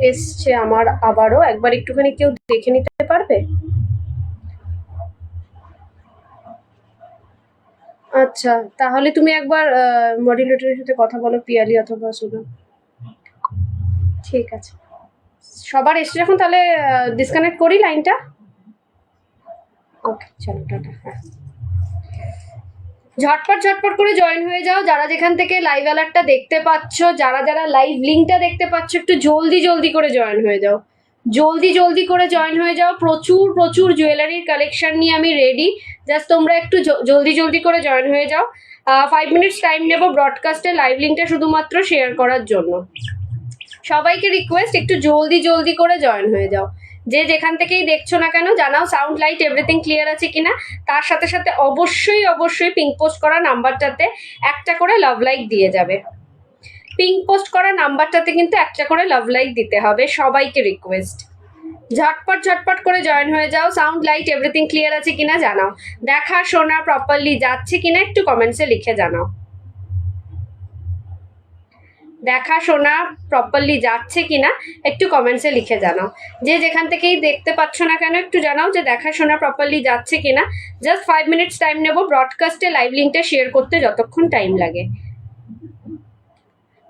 এসছে আমার আবারও, একবার একটুখানি কেউ দেখে নিতে পারবে? আচ্ছা, তাহলে তুমি একবার মডারেটরের সাথে কথা বলো, পিয়ালি অথবা সুগা। ঠিক আছে, সবার এসছে যখন তাহলে ডিসকানেক্ট করি লাইনটা। ওকে, চলো টাটা। হ্যাঁ, ঝটপট ঝটপট করে জয়েন হয়ে যাও যারা যেখান থেকে লাইভ অ্যালার্টটা দেখতে পাচ্ছ, যারা যারা লাইভ লিঙ্কটা দেখতে পাচ্ছ, একটু জলদি জলদি করে জয়েন হয়ে যাও, জলদি জলদি করে জয়েন হয়ে যাও। প্রচুর প্রচুর জুয়েলারির কালেকশন নিয়ে আমি রেডি, জাস্ট তোমরা একটু জলদি জলদি করে জয়েন হয়ে যাও। 5 মিনিটস টাইম নেব ব্রডকাস্টের লাইভ লিঙ্কটা শুধুমাত্র শেয়ার করার জন্য। সবাইকে রিকোয়েস্ট একটু জলদি জলদি করে জয়েন হয়ে যাও, যে যেখান থেকেই দেখছো না কেন জানাও সাউন্ড লাইট এভরিথিং ক্লিয়ার আছে কিনা। তার সাথে সাথে অবশ্যই অবশ্যই পিঙ্ক পোস্ট করা নাম্বারটাতে একটা করে লাভ লাইক দিয়ে যাবে। পিঙ্ক পোস্ট করা নাম্বারটাতে কিন্তু একটা করে লাভ লাইক দিতে হবে, সবাইকে রিকোয়েস্ট। ঝটপট ঝটপট করে জয়েন হয়ে যাও। সাউন্ড লাইট এভরিথিং ক্লিয়ার আছে কিনা জানাও, দেখা শোনা প্রপারলি যাচ্ছে কিনা একটু কমেন্টসে লিখে জানাও, দেখা শোনা প্রপারলি যাচ্ছে কিনা একটু কমেন্টসে লিখে জানাও। যে যেখান থেকেই দেখতে পাচ্ছ না কেন একটু জানাও যে দেখা শোনা প্রপারলি যাচ্ছে কিনা। জাস্ট 5 মিনিটস টাইম নেব ব্রডকাস্টে লাইভ লিঙ্কটা শেয়ার করতে, যতক্ষণ টাইম লাগে।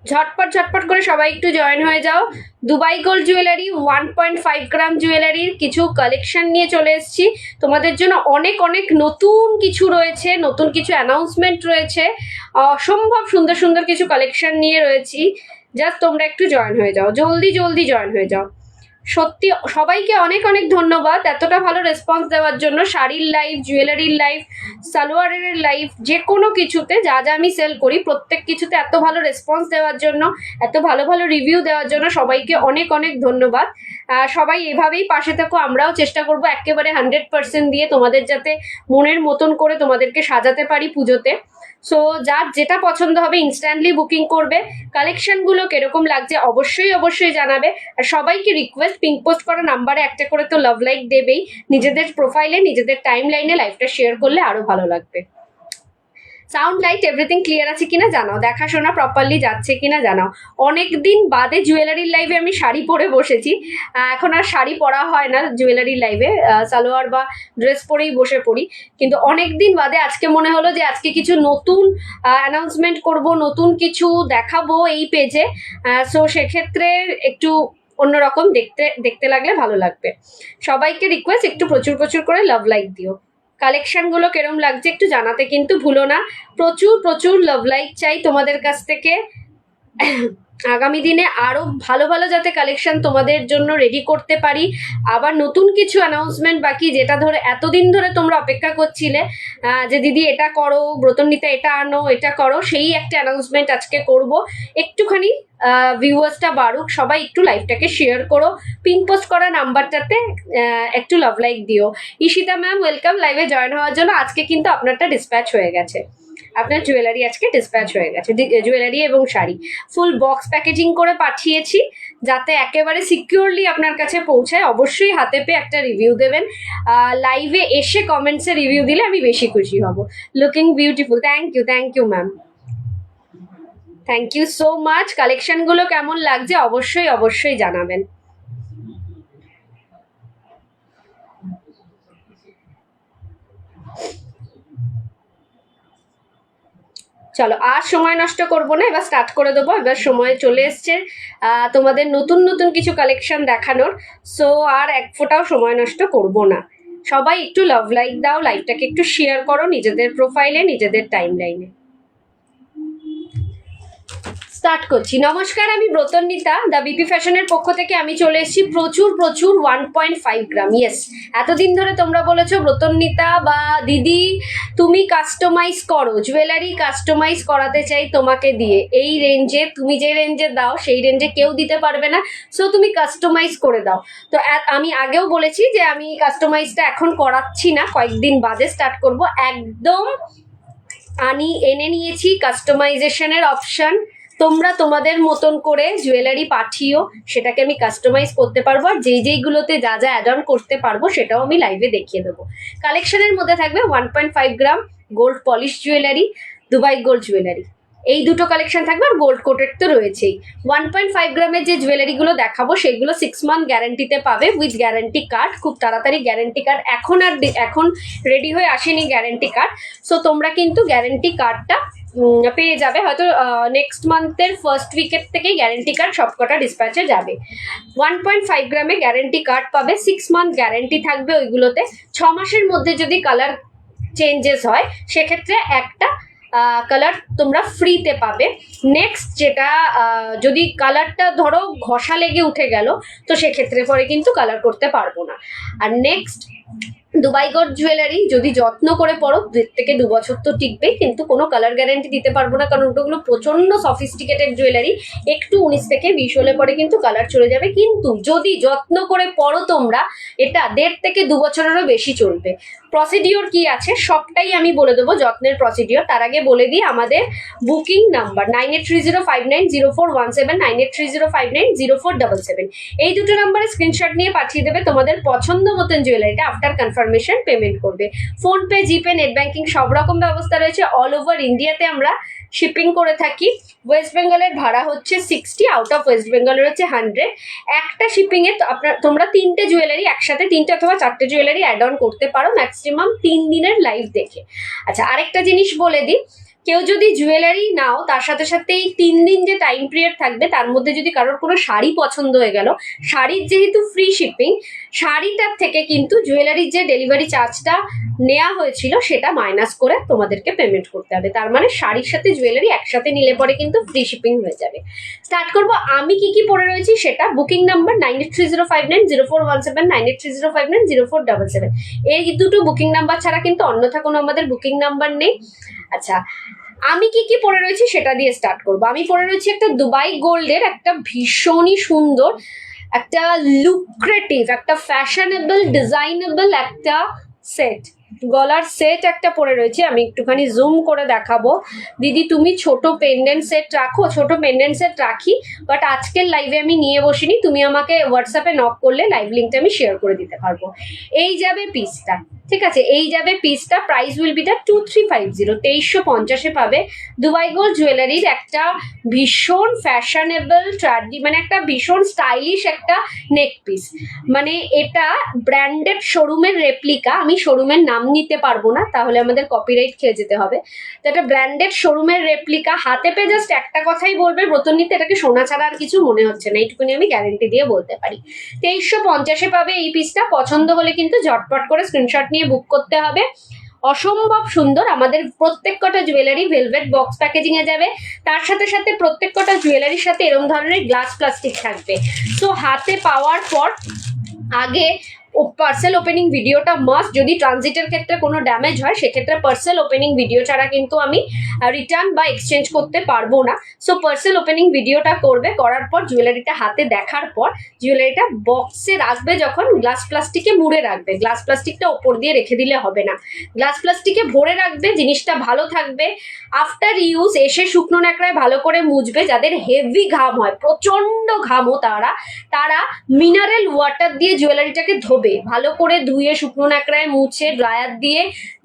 ঝটপট ঝটপট করে সবাই একটু জয়েন হয়ে যাও। দুবাই গোল্ড জুয়েলারি 1.5 গ্রাম জুয়েলারির কিছু কালেকশন নিয়ে চলে এসেছি তোমাদের জন্য। অনেক অনেক নতুন কিছু রয়েছে, নতুন কিছু অ্যানাউন্সমেন্ট রয়েছে, অসম্ভব সুন্দর সুন্দর কিছু কালেকশন নিয়ে রয়েছি। জাস্ট তোমরা একটু জয়েন হয়ে যাও, জলদি জলদি জয়েন হয়ে যাও। সত্যি সবাইকে অনেক অনেক ধন্যবাদ এতটা ভালো রেসপন্স দেওয়ার জন্য। শাড়ির লাইভ, জুয়েলারির লাইভ, সালোয়ারের লাইভ, যে কোনো কিছুতে যা যা আমি সেল করি প্রত্যেক কিছুতে এত ভালো রেসপন্স দেওয়ার জন্য, এত ভালো ভালো রিভিউ দেওয়ার জন্য সবাইকে অনেক অনেক ধন্যবাদ। সবাই এভাবেই পাশে থাকো, আমরাও চেষ্টা করবো একেবারে 100% দিয়ে তোমাদের যাতে মনের মতন করে তোমাদেরকে সাজাতে পারি পুজোতে। সো যার যেটা পছন্দ হবে ইনস্ট্যান্টলি বুকিং করবে। কালেকশনগুলো কিরকম লাগছে অবশ্যই অবশ্যই জানাবে। আর সবাইকে রিকোয়েস্ট, পিঙ্ক পোস্ট করা নাম্বারে একটা করে তো লাভ লাইক দেবেই। নিজেদের প্রোফাইলে, নিজেদের টাইম লাইনে লাইভটা শেয়ার করলে আরো ভালো লাগবে। সাউন্ড লাইট এভরিথিং ক্লিয়ার আছে কিনা জানাও, দেখাশোনা প্রপারলি যাচ্ছে কিনা জানাও। অনেকদিন বাদে জুয়েলারির লাইভে আমি শাড়ি পরে বসেছি, এখন আর শাড়ি পরা হয় না জুয়েলারির লাইভে, সালোয়ার বা ড্রেস পরেই বসে পড়ি। কিন্তু অনেকদিন বাদে আজকে মনে হলো যে আজকে কিছু নতুন অ্যানাউন্সমেন্ট করব, নতুন কিছু দেখাবো এই পেজে। সো সেক্ষেত্রে একটু অন্যরকম দেখতে দেখতে লাগলে ভালো লাগবে। সবাইকে রিকোয়েস্ট একটু প্রচুর প্রচুর করে লাভ লাইক দিও। কালেকশনগুলো কেরম লাগছে একটু জানাতে কিন্তু ভুলো না। প্রচুর প্রচুর লাভ লাইক চাই তোমাদের কাছ থেকে। আগামী দিনে আরো ভালো ভালো যাতে কালেকশন তোমাদের জন্য রেডি করতে পারি। আবার নতুন কিছু অ্যানাউন্সমেন্ট বাকি, যেটা ধরে এতদিন ধরে তোমরা অপেক্ষা করছিলে যে দিদি এটা করো, ব্রতননিতা এটা আনো, এটা করো, সেই একটা অ্যানাউন্সমেন্ট আজকে করব। একটুখানি ভিউয়ার্সটা বাড়ুক, সবাই একটু লাইভটাকে শেয়ার করো। পিন পোস্ট করা নাম্বারটাতে একটু লাভ লাইক দিও। ঈশিতা ম্যাম ওয়েলকাম লাইভে জয়েন হওয়ার জন্য। আজকে কিন্তু আপনারটা ডিসপ্যাচ হয়ে গেছে, আপনার জুয়েলারি আজকে ডিসপ্যাচ হয়ে গেছে। জুয়েলারি এবং শাড়ি ফুল বক্স প্যাকেজিং করে পাঠিয়েছি যাতে একেবারে সিকিউরলি আপনার কাছে পৌঁছায়। অবশ্যই হাতে পেয়ে একটা রিভিউ দেবেন, লাইভে এসে কমেন্টসে রিভিউ দিলে আমি বেশি খুশি হব। Looking beautiful, thank you ma'am, thank you so much. কালেকশনগুলো কেমন লাগছে অবশ্যই অবশ্যই জানাবেন। চলো আর সময় নষ্ট করব না, এবার স্টার্ট করে দেবো। এবার সময় চলে এসছে তোমাদের নতুন নতুন কিছু কালেকশন দেখানোর। সো আর এক ফোঁটাও সময় নষ্ট করব না। সবাই একটু লাভ লাইক দাও, লাইভটাকে একটু শেয়ার করো নিজেদের প্রোফাইলে, নিজেদের টাইম লাইনে। স্টার্ট করছি। নমস্কার, আমি ব্রতননিতা, দ্য বিপি ফ্যাশনের পক্ষ থেকে আমি চলে এসেছি প্রচুর প্রচুর 1.5 গ্রাম। ইয়েস, এতদিন ধরে তোমরা বলেছো ব্রতননিতা বা দিদি তুমি কাস্টমাইজ করো, জুয়েলারি কাস্টমাইজ করাতে চাই তোমাকে দিয়ে, এই রেঞ্জে তুমি যে রেঞ্জে দাও সেই রেঞ্জে কেউ দিতে পারবে না, সো তুমি কাস্টমাইজ করে দাও। তো আমি আগেও বলেছি যে আমি কাস্টমাইজটা এখন করাচ্ছি না, কয়েকদিন বাদে স্টার্ট করব। একদম এনে নিয়েছি কাস্টমাইজেশনের অপশন। তোমরা তোমাদের মতন করে জুয়েলারি পাঠিও, সেটাকে আমি কাস্টমাইজ করতে পারবো। আর যেইগুলোতে যা যা অ্যাড অন করতে পারবো সেটাও আমি লাইভে দেখিয়ে দেবো। কালেকশনের মধ্যে থাকবে 1.5 গ্রাম gold polish jewellery, Dubai gold jewellery. এই দুটো কালেকশন থাকবে, আর গোল্ড কোটেড তো রয়েছেই। 1.5 গ্রামের যে জুয়েলারিগুলো দেখাবো সেগুলো 6 মান্থ গ্যারান্টিতে পাবে উইথ গ্যারান্টি কার্ড। খুব তাড়াতাড়ি গ্যারান্টি কার্ড এখন রেডি হয়ে আসেনি গ্যারান্টি কার্ড, সো তোমরা কিন্তু গ্যারান্টি কার্ডটা পেয়ে যাবে হয়তো নেক্সট মান্থের ফার্স্ট উইকের থেকেই গ্যারেন্টি কার্ড সবকটা ডিসপ্যাচে যাবে। 1.5 গ্রামে গ্যারেন্টি কার্ড পাবে, 6 মান্থ গ্যারেন্টি থাকবে ওইগুলোতে। 6 মাসের মধ্যে যদি কালার চেঞ্জেস হয় সেক্ষেত্রে একটা কালার তোমরা ফ্রিতে পাবে। নেক্সট যেটা যদি কালারটা ধরো ঘষা লেগে উঠে গেল তো সেক্ষেত্রে পরে কিন্তু কালার করতে পারবো না। আর নেক্সট দুবাই গোল্ড জুয়েলারি যদি যত্ন করে পড়ো 1.5 থেকে 2 বছর তো টিকবে, কিন্তু কোনো কালার গ্যারান্টি দিতে পারবো না, কারণ ওগুলো প্রচন্ড সফিস্টিকেটেড জুয়েলারি। একটু 19 থেকে 20 হলে পরে কিন্তু কালার চলে যাবে, কিন্তু যদি যত্ন করে পড়ো তোমরা এটা 1.5 থেকে 2 বছরেরও বেশি চলবে। প্রসিডিওর কি আছে সবটাই আমি বলে দেবো, যত্নের প্রসিডিওর। তার আগে বলে দিই আমাদের বুকিং নাম্বার 9830590417, 9830590477। এই দুটো নাম্বারে স্ক্রিনশট নিয়ে পাঠিয়ে দেবে তোমাদের পছন্দ মতন জুয়েলারিটা। আফটার কনফার্মেশন পেমেন্ট করবে। ফোনপে, জিপে, নেট ব্যাংকিং সব রকম ব্যবস্থা রয়েছে। অল ওভার ইন্ডিয়াতে আমরা শিপিং করে থাকি। ওয়েস্ট বেঙ্গলের ভাড়া হচ্ছে 60, আউট অফ ওয়েস্ট বেঙ্গলের হচ্ছে 100। একটা শিপিংয়ে তোমরা 3টে জুয়েলারি একসাথে 3টে অথবা 4টে জুয়েলারি অ্যাড অন করতে পারো ম্যাক্সিমাম 3 দিনের লাইভ দেখে। আচ্ছা, আরেকটা জিনিস বলে দিই, কেউ যদি জুয়েলারি নাও তার সাথে সাথে এই 3 দিন যে টাইম পিরিয়ড থাকবে তার মধ্যে যদি কারোর কোনো শাড়ি পছন্দ হয়ে গেল, শাড়ির যেহেতু ফ্রি শিপিং, শাড়িটার থেকে কিন্তু জুয়েলারির যে ডেলিভারি চার্জটা নেওয়া হয়েছিল সেটা মাইনাস করে তোমাদেরকে পেমেন্ট করতে হবে। তার মানে শাড়ির সাথে জুয়েলারি একসাথে নিলে পরে কিন্তু ফ্রি শিপিং হয়ে যাবে। স্টার্ট করবো আমি কি কি পরে রয়েছি সেটা। Booking number 9830590417, 9830590477। এই দুটো বুকিং নাম্বার ছাড়া কিন্তু অন্যথা কোনো আমাদের বুকিং নাম্বার নেই। আচ্ছা, আমি কি কি পরে রয়েছি সেটা দিয়ে স্টার্ট করবো। আমি পরে রয়েছি একটা দুবাই গোল্ডের একটা ভীষণই সুন্দর, একটা লুক্রেটিভ, একটা ফ্যাশনেবল, ডিজাইনেবল একটা সেট, গলার সেট একটা পরে রয়েছে। আমি একটুখানি জুম করে দেখাবো। দিদি তুমি ছোট পেন্ডেন্ট সেট রাখো? ছোট পেন্ডেন্ট সেট রাখি, বাট আজকের লাইভে আমি নিয়ে বসিনি। তুমি আমাকে হোয়াটসঅ্যাপে নক করলে লাইভ লিঙ্কটা আমি শেয়ার করে দিতে পারবো। এই যাবে পিসটা, ঠিক আছে, এই যাবে পিসটা। প্রাইস উইল বি দ্য 2350, 2350-এ পাবে। দুবাই গোল্ড জুয়েলারির একটা ভীষণ ফ্যাশনেবল মানে একটা ভীষণ স্টাইলিশ একটা নেক পিস। মানে এটা ব্র্যান্ডেড শোরুমের রেপ্লিকা। আমি শোরুমের নাম নিতে পারবো না, তাহলে আমাদের কপিরাইট খেয়ে যেতে হবে। তো এটা ব্র্যান্ডেড শোরুমের রেপ্লিকা। হাতে পেয়ে জাস্ট একটা কথাই বলবে, ব্রতনীতে এটাকে সোনা ছাড়া আর কিছু মনে হচ্ছে না, এইটুকুনি আমি গ্যারেন্টি দিয়ে বলতে পারি। 2350-এ পাবে এই পিসটা। পছন্দ হলে কিন্তু ঝটপট করে স্ক্রিনশট নিয়ে বুক করতে হবে। অসম্ভব সুন্দর। আমাদের প্রত্যেক কটা জুয়েলারি ভেলভেট বক্স প্যাকেজিং এ যাবে। তার সাথে সাথে প্রত্যেক কটা জুয়েলারির সাথে এরকম ধরনের গ্লাস প্লাস্টিক থাকবে। তো হাতে পাওয়ার পর আগে পার্সেল ওপেনিং ভিডিওটা মাস্ট। যদি ট্রানজিটের ক্ষেত্রে কোনো ড্যামেজ হয় সেক্ষেত্রে পার্সেল ওপেনিং ভিডিও ছাড়া কিন্তু আমি রিটার্ন বা এক্সচেঞ্জ করতে পারবো না। সো পার্সেল ওপেনিং ভিডিওটা করবে, করার পর জুয়েলারিটা হাতে দেখার পর জুয়েলারিটা বক্সে রাখবে, যখন গ্লাস প্লাস্টিকে মুড়ে রাখবে। গ্লাস প্লাস্টিকটা ওপর দিয়ে রেখে দিলে হবে না, গ্লাস প্লাস্টিকে ভরে রাখবে, জিনিসটা ভালো থাকবে। আফটার ইউজ এসে শুকনো ন্যাকড়ায় ভালো করে মুছবে। যাদের হেভি ঘাম হয়, প্রচন্ড ঘামও, তারা মিনারেল ওয়াটার দিয়ে জুয়েলারিটাকে ধোবে, ভালো করে ধুয়ে শুকনো ন্যাকড়ায় মুছে ড্রায়ার দিয়ে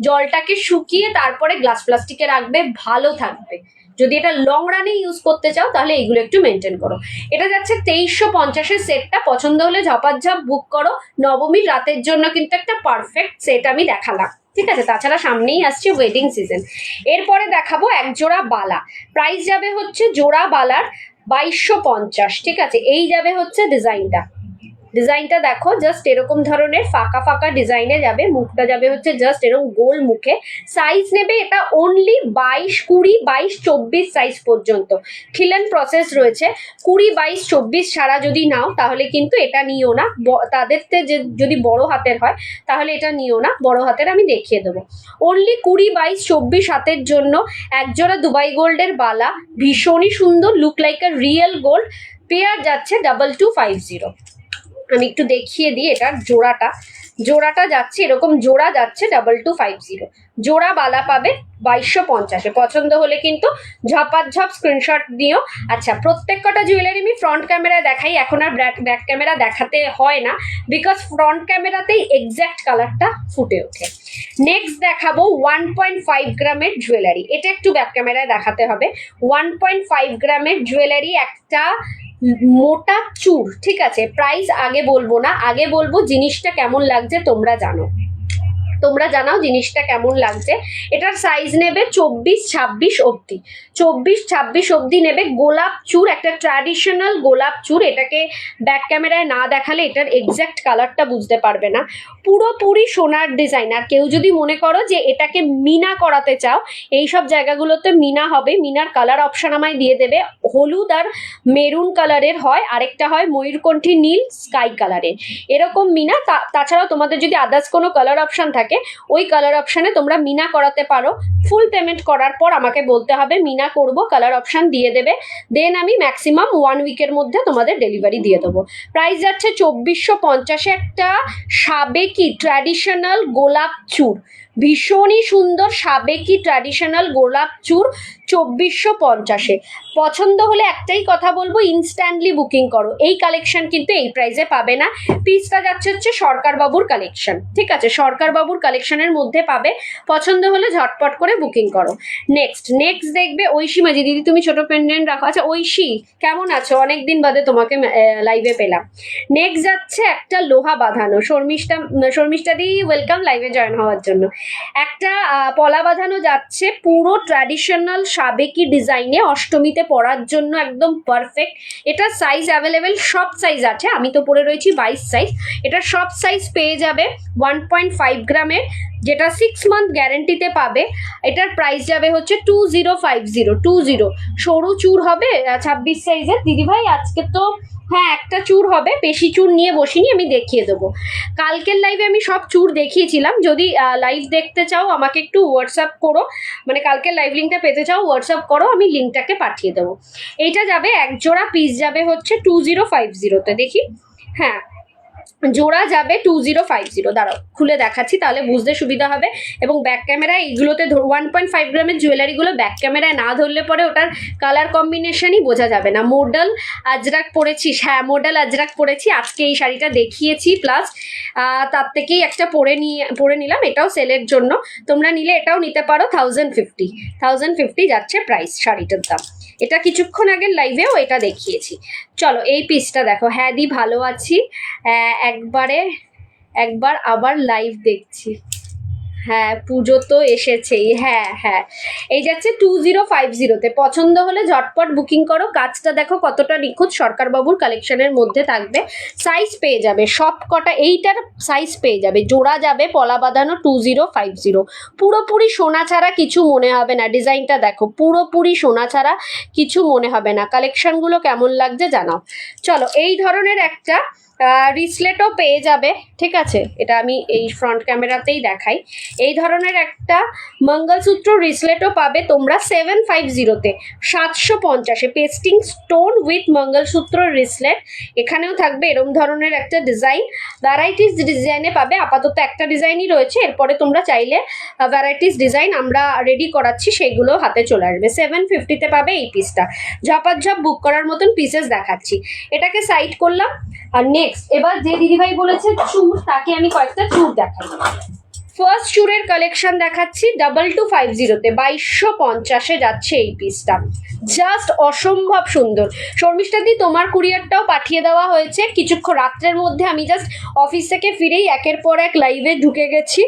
জলটাকে শুকিয়ে তারপরে গ্লাস প্লাস্টিকে রাখবে, ভালো থাকবে। যদি এটা লং রানে ইউজ করতে চাও তাহলে এইগুলো একটু মেনটেন করো। এটা যাচ্ছে 2350-এর সেটটা। পছন্দ হলে ঝপাঝপ বুক করো। নবমীর রাতের জন্য কিন্তু একটা পারফেক্ট সেট আমি দেখালাম, ঠিক আছে। তাছাড়া সামনেই আসছে ওয়েডিং সিজন। এরপরে দেখাবো এক জোড়া বালা। প্রাইস যাবে হচ্ছে জোড়া বালার 2250, ঠিক আছে। এই যাবে হচ্ছে ডিজাইনটা দেখো, জাস্ট এরকম ধরনের ফাঁকা ফাঁকা ডিজাইনে যাবে। মুখটা যাবে হচ্ছে জাস্ট এরকম গোল মুখে। সাইজ নেবে এটা অনলি 22, 20, 22, 24 সাইজ পর্যন্ত। খিলেন প্রসেস রয়েছে। 20, 22, 24 ছাড়া যদি নাও তাহলে কিন্তু এটা নিও না। তাদেরতে যদি বড় হাতের হয় তাহলে এটা নিও না, বড় হাতের আমি দেখিয়ে দেবো। অনলি 20, 22, 24 হাতের জন্য একজোড়া দুবাই গোল্ডের বালা, ভীষণই সুন্দর, look like a real gold. Pair যাচ্ছে 2250। আমি একটু দেখিয়ে দিই এটার জোড়াটা যাচ্ছে এরকম, জোড়া যাচ্ছে 2250, জোড়া বালা পাবে 2250। পছন্দ হলে কিন্তু ঝপাঝপ স্ক্রিনশট দিও। আচ্ছা, প্রত্যেক কটা জুয়েলারি আমি ফ্রন্ট ক্যামেরায় দেখাই, এখন আর ব্যাক ক্যামেরা দেখাতে হয় না, বিকজ ফ্রন্ট ক্যামেরাতেই এক্স্যাক্ট কালারটা ফুটে ওঠে। নেক্সট দেখাবো 1.5 গ্রামের জুয়েলারি, এটা একটু ব্যাক ক্যামেরায় দেখাতে হবে। 1.5 গ্রামের জুয়েলারি, একটা মোটা চূড়, ঠিক আছে। প্রাইস আগে বলবো না, আগে বলবো জিনিসটা কেমন লাগছে তোমরা জানাও জিনিসটা কেমন লাগছে। এটার সাইজ নেবে 24-26 অবধি, 24-26 অবধি নেবে। গোলাপ চূড়, একটা ট্র্যাডিশনাল গোলাপ চূড়, এটাকে ব্যাক ক্যামেরায় না দেখালে এটার এক্স্যাক্ট কালারটা বুঝতে পারবে না। পুরোপুরি সোনার ডিজাইন। আর কেউ যদি মনে করো যে এটাকে মিনা করাতে চাও, এইসব জায়গাগুলোতে মিনা হবে, মিনার কালার অপশন আমায় দিয়ে দেবে। হলুদ আর মেরুন কালারের হয়, আরেকটা হয় ময়ূরকণ্ঠী নীল স্কাই কালারের, এরকম মিনা। তাছাড়াও তোমাদের যদি আদার্স কোনো কালার অপশন থাকে, ওই কালার অপশনে তোমরা মিনা করাতে পারো। ফুল পেমেন্ট করার পর আমাকে বলতে হবে মিনা করব, কালার অপশন দিয়ে দেবে, দেন আমি ম্যাক্সিমাম 1 উইকের মধ্যে তোমাদের ডেলিভারি দিয়ে দেবো। প্রাইস যাচ্ছে 2450। একটা সাবেকি ট্র্যাডিশনাল গোলাপ চূড়, ভীষণই সুন্দর সাবেকি ট্র্যাডিশনাল গোলাপ চূড় 2450। পছন্দ হলে একটাই কথা বলবো, ইনস্ট্যান্টলি বুকিং করো। এই কালেকশন কিন্তু এই প্রাইসে পাবে না। পিসটা যাচ্ছে হচ্ছে সরকারবাবুর কালেকশন, ঠিক আছে, সরকারবাবুর কালেকশনের মধ্যে পাবে। পছন্দ হলে ঝটপট করে বুকিং করো। নেক্সট দেখবে ঐশী মাঝি দিদি, তুমি ছোট পেন্ডেন্ট রাখো। আচ্ছা ঐশী, কেমন আছো? অনেকদিন বাদে তোমাকে লাইভে পেলাম। নেক্সট যাচ্ছে একটা লোহা বাঁধানো, শর্মিষ্ঠা দি ওয়েলকাম লাইভে জয়েন হওয়ার জন্য। একটা পলা বাঁধানো যাচ্ছে, পুরো ট্র্যাডিশনাল সাবেকি ডিজাইনে, অষ্টমীতে পরার জন্য একদম পারফেক্ট। এটার সাইজ অ্যাভেলেবেল, সব সাইজ আছে, আমি তো পরে রয়েছি 22 সাইজ। এটার সব সাইজ পেয়ে যাবে। 1.5 গ্রামের, যেটা 6 মান্থ গ্যারেন্টিতে পাবে। এটার প্রাইস যাবে হচ্ছে 2050। সরু চূড় হবে 26 সাইজের। দিদিভাই আজকে তো হ্যাঁ একটা চূড় হবে, বেশি চূড় নিয়ে বসিনি, আমি দেখিয়ে দেবো। কালকের লাইভে আমি সব চূড় দেখিয়েছিলাম। যদি লাইভ দেখতে চাও আমাকে একটু হোয়াটসঅ্যাপ করো, মানে কালকের লাইভ লিঙ্কটা পেতে চাও হোয়াটসঅ্যাপ করো, আমি লিঙ্কটাকে পাঠিয়ে দেবো। এইটা যাবে এক জোড়া, পিস যাবে হচ্ছে 2050তে। দেখি, হ্যাঁ জোড়া যাবে 2050। দাঁড়াও খুলে দেখাচ্ছি, তাহলে বুঝতে সুবিধা হবে। এবং ব্যাক ক্যামেরায় এইগুলোতে 1.5 গ্রামের জুয়েলারিগুলো ব্যাক ক্যামেরায় না ধরলে পরে ওটার কালার কম্বিনেশনই বোঝা যাবে না। মডেল আজরাক পরেছিস? হ্যাঁ মডেল আজরাক পরেছি, আজকে এই শাড়িটা দেখিয়েছি, প্লাস তার থেকেই একটা পরে নিলাম, এটাও সেলের জন্য। তোমরা নিলে এটাও নিতে পারো। 1050 যাচ্ছে প্রাইস শাড়িটার দাম। এটা কিছুক্ষণ আগের লাইভেও এটা দেখিয়েছি। চলো এই পিসটা দেখো। হ্যাঁ দি ভালো আছি, একবার আবার লাইভ দেখছি। হ্যাঁ পুজো তো এসেছেই, হ্যাঁ এই যাচ্ছে 2050তে। পছন্দ হলে ঝটপট বুকিং করো। কাজটা দেখো কতটা নিখুঁত, সরকারবাবুর কালেকশনের মধ্যে থাকবে। সাইজ পেয়ে যাবে সব কটা, এইটার সাইজ পেয়ে যাবে। জোড়া যাবে পলা বাঁধানো 2050। পুরোপুরি সোনা ছাড়া কিছু মনে হবে না। ডিজাইনটা দেখো, পুরোপুরি সোনা ছাড়া কিছু মনে হবে না। কালেকশনগুলো কেমন লাগছে জানাও। চলো এই ধরনের একটা রিসলেটও পেয়ে যাবে, ঠিক আছে, এটা আমি এই ফ্রন্ট ক্যামেরাতেই দেখাই। এই ধরনের একটা মঙ্গলসূত্র রিসলেটও পাবে তোমরা 750তে, 750-এ। Pasting stone with mangalsutra bracelet. এখানেও থাকবে এরম ধরনের একটা ডিজাইন, ভ্যারাইটিস ডিজাইনে পাবে। আপাতত একটা ডিজাইনই রয়েছে, এরপরে তোমরা চাইলে ভ্যারাইটিস ডিজাইন আমরা রেডি করাচ্ছি, সেগুলো হাতে চলে আসবে। 750তে পাবে এই পিসটা। ঝপাঝপ বুক করার মতন পিসেস দেখাচ্ছি। এটাকে সাইড করলাম। আর নেক্সট এবার যে দিদিভাই বলেছে চুর, তাকে আমি কয়েকটা চুর দেখাই। ফার্স্ট চুরের কালেকশন দেখাচ্ছি 2250তে, 2250-এ যাচ্ছে এই পিসটা। জাস্ট অসম্ভব সুন্দর। শর্মিষ্ঠা দি তোমার কুরিয়ারটাও পাঠিয়ে দেওয়া হয়েছে কিছুক্ষণ রাত্রের মধ্যে। আমি জাস্ট অফিস থেকে ফিরেই একের পর এক লাইভে ঢুকে গেছি।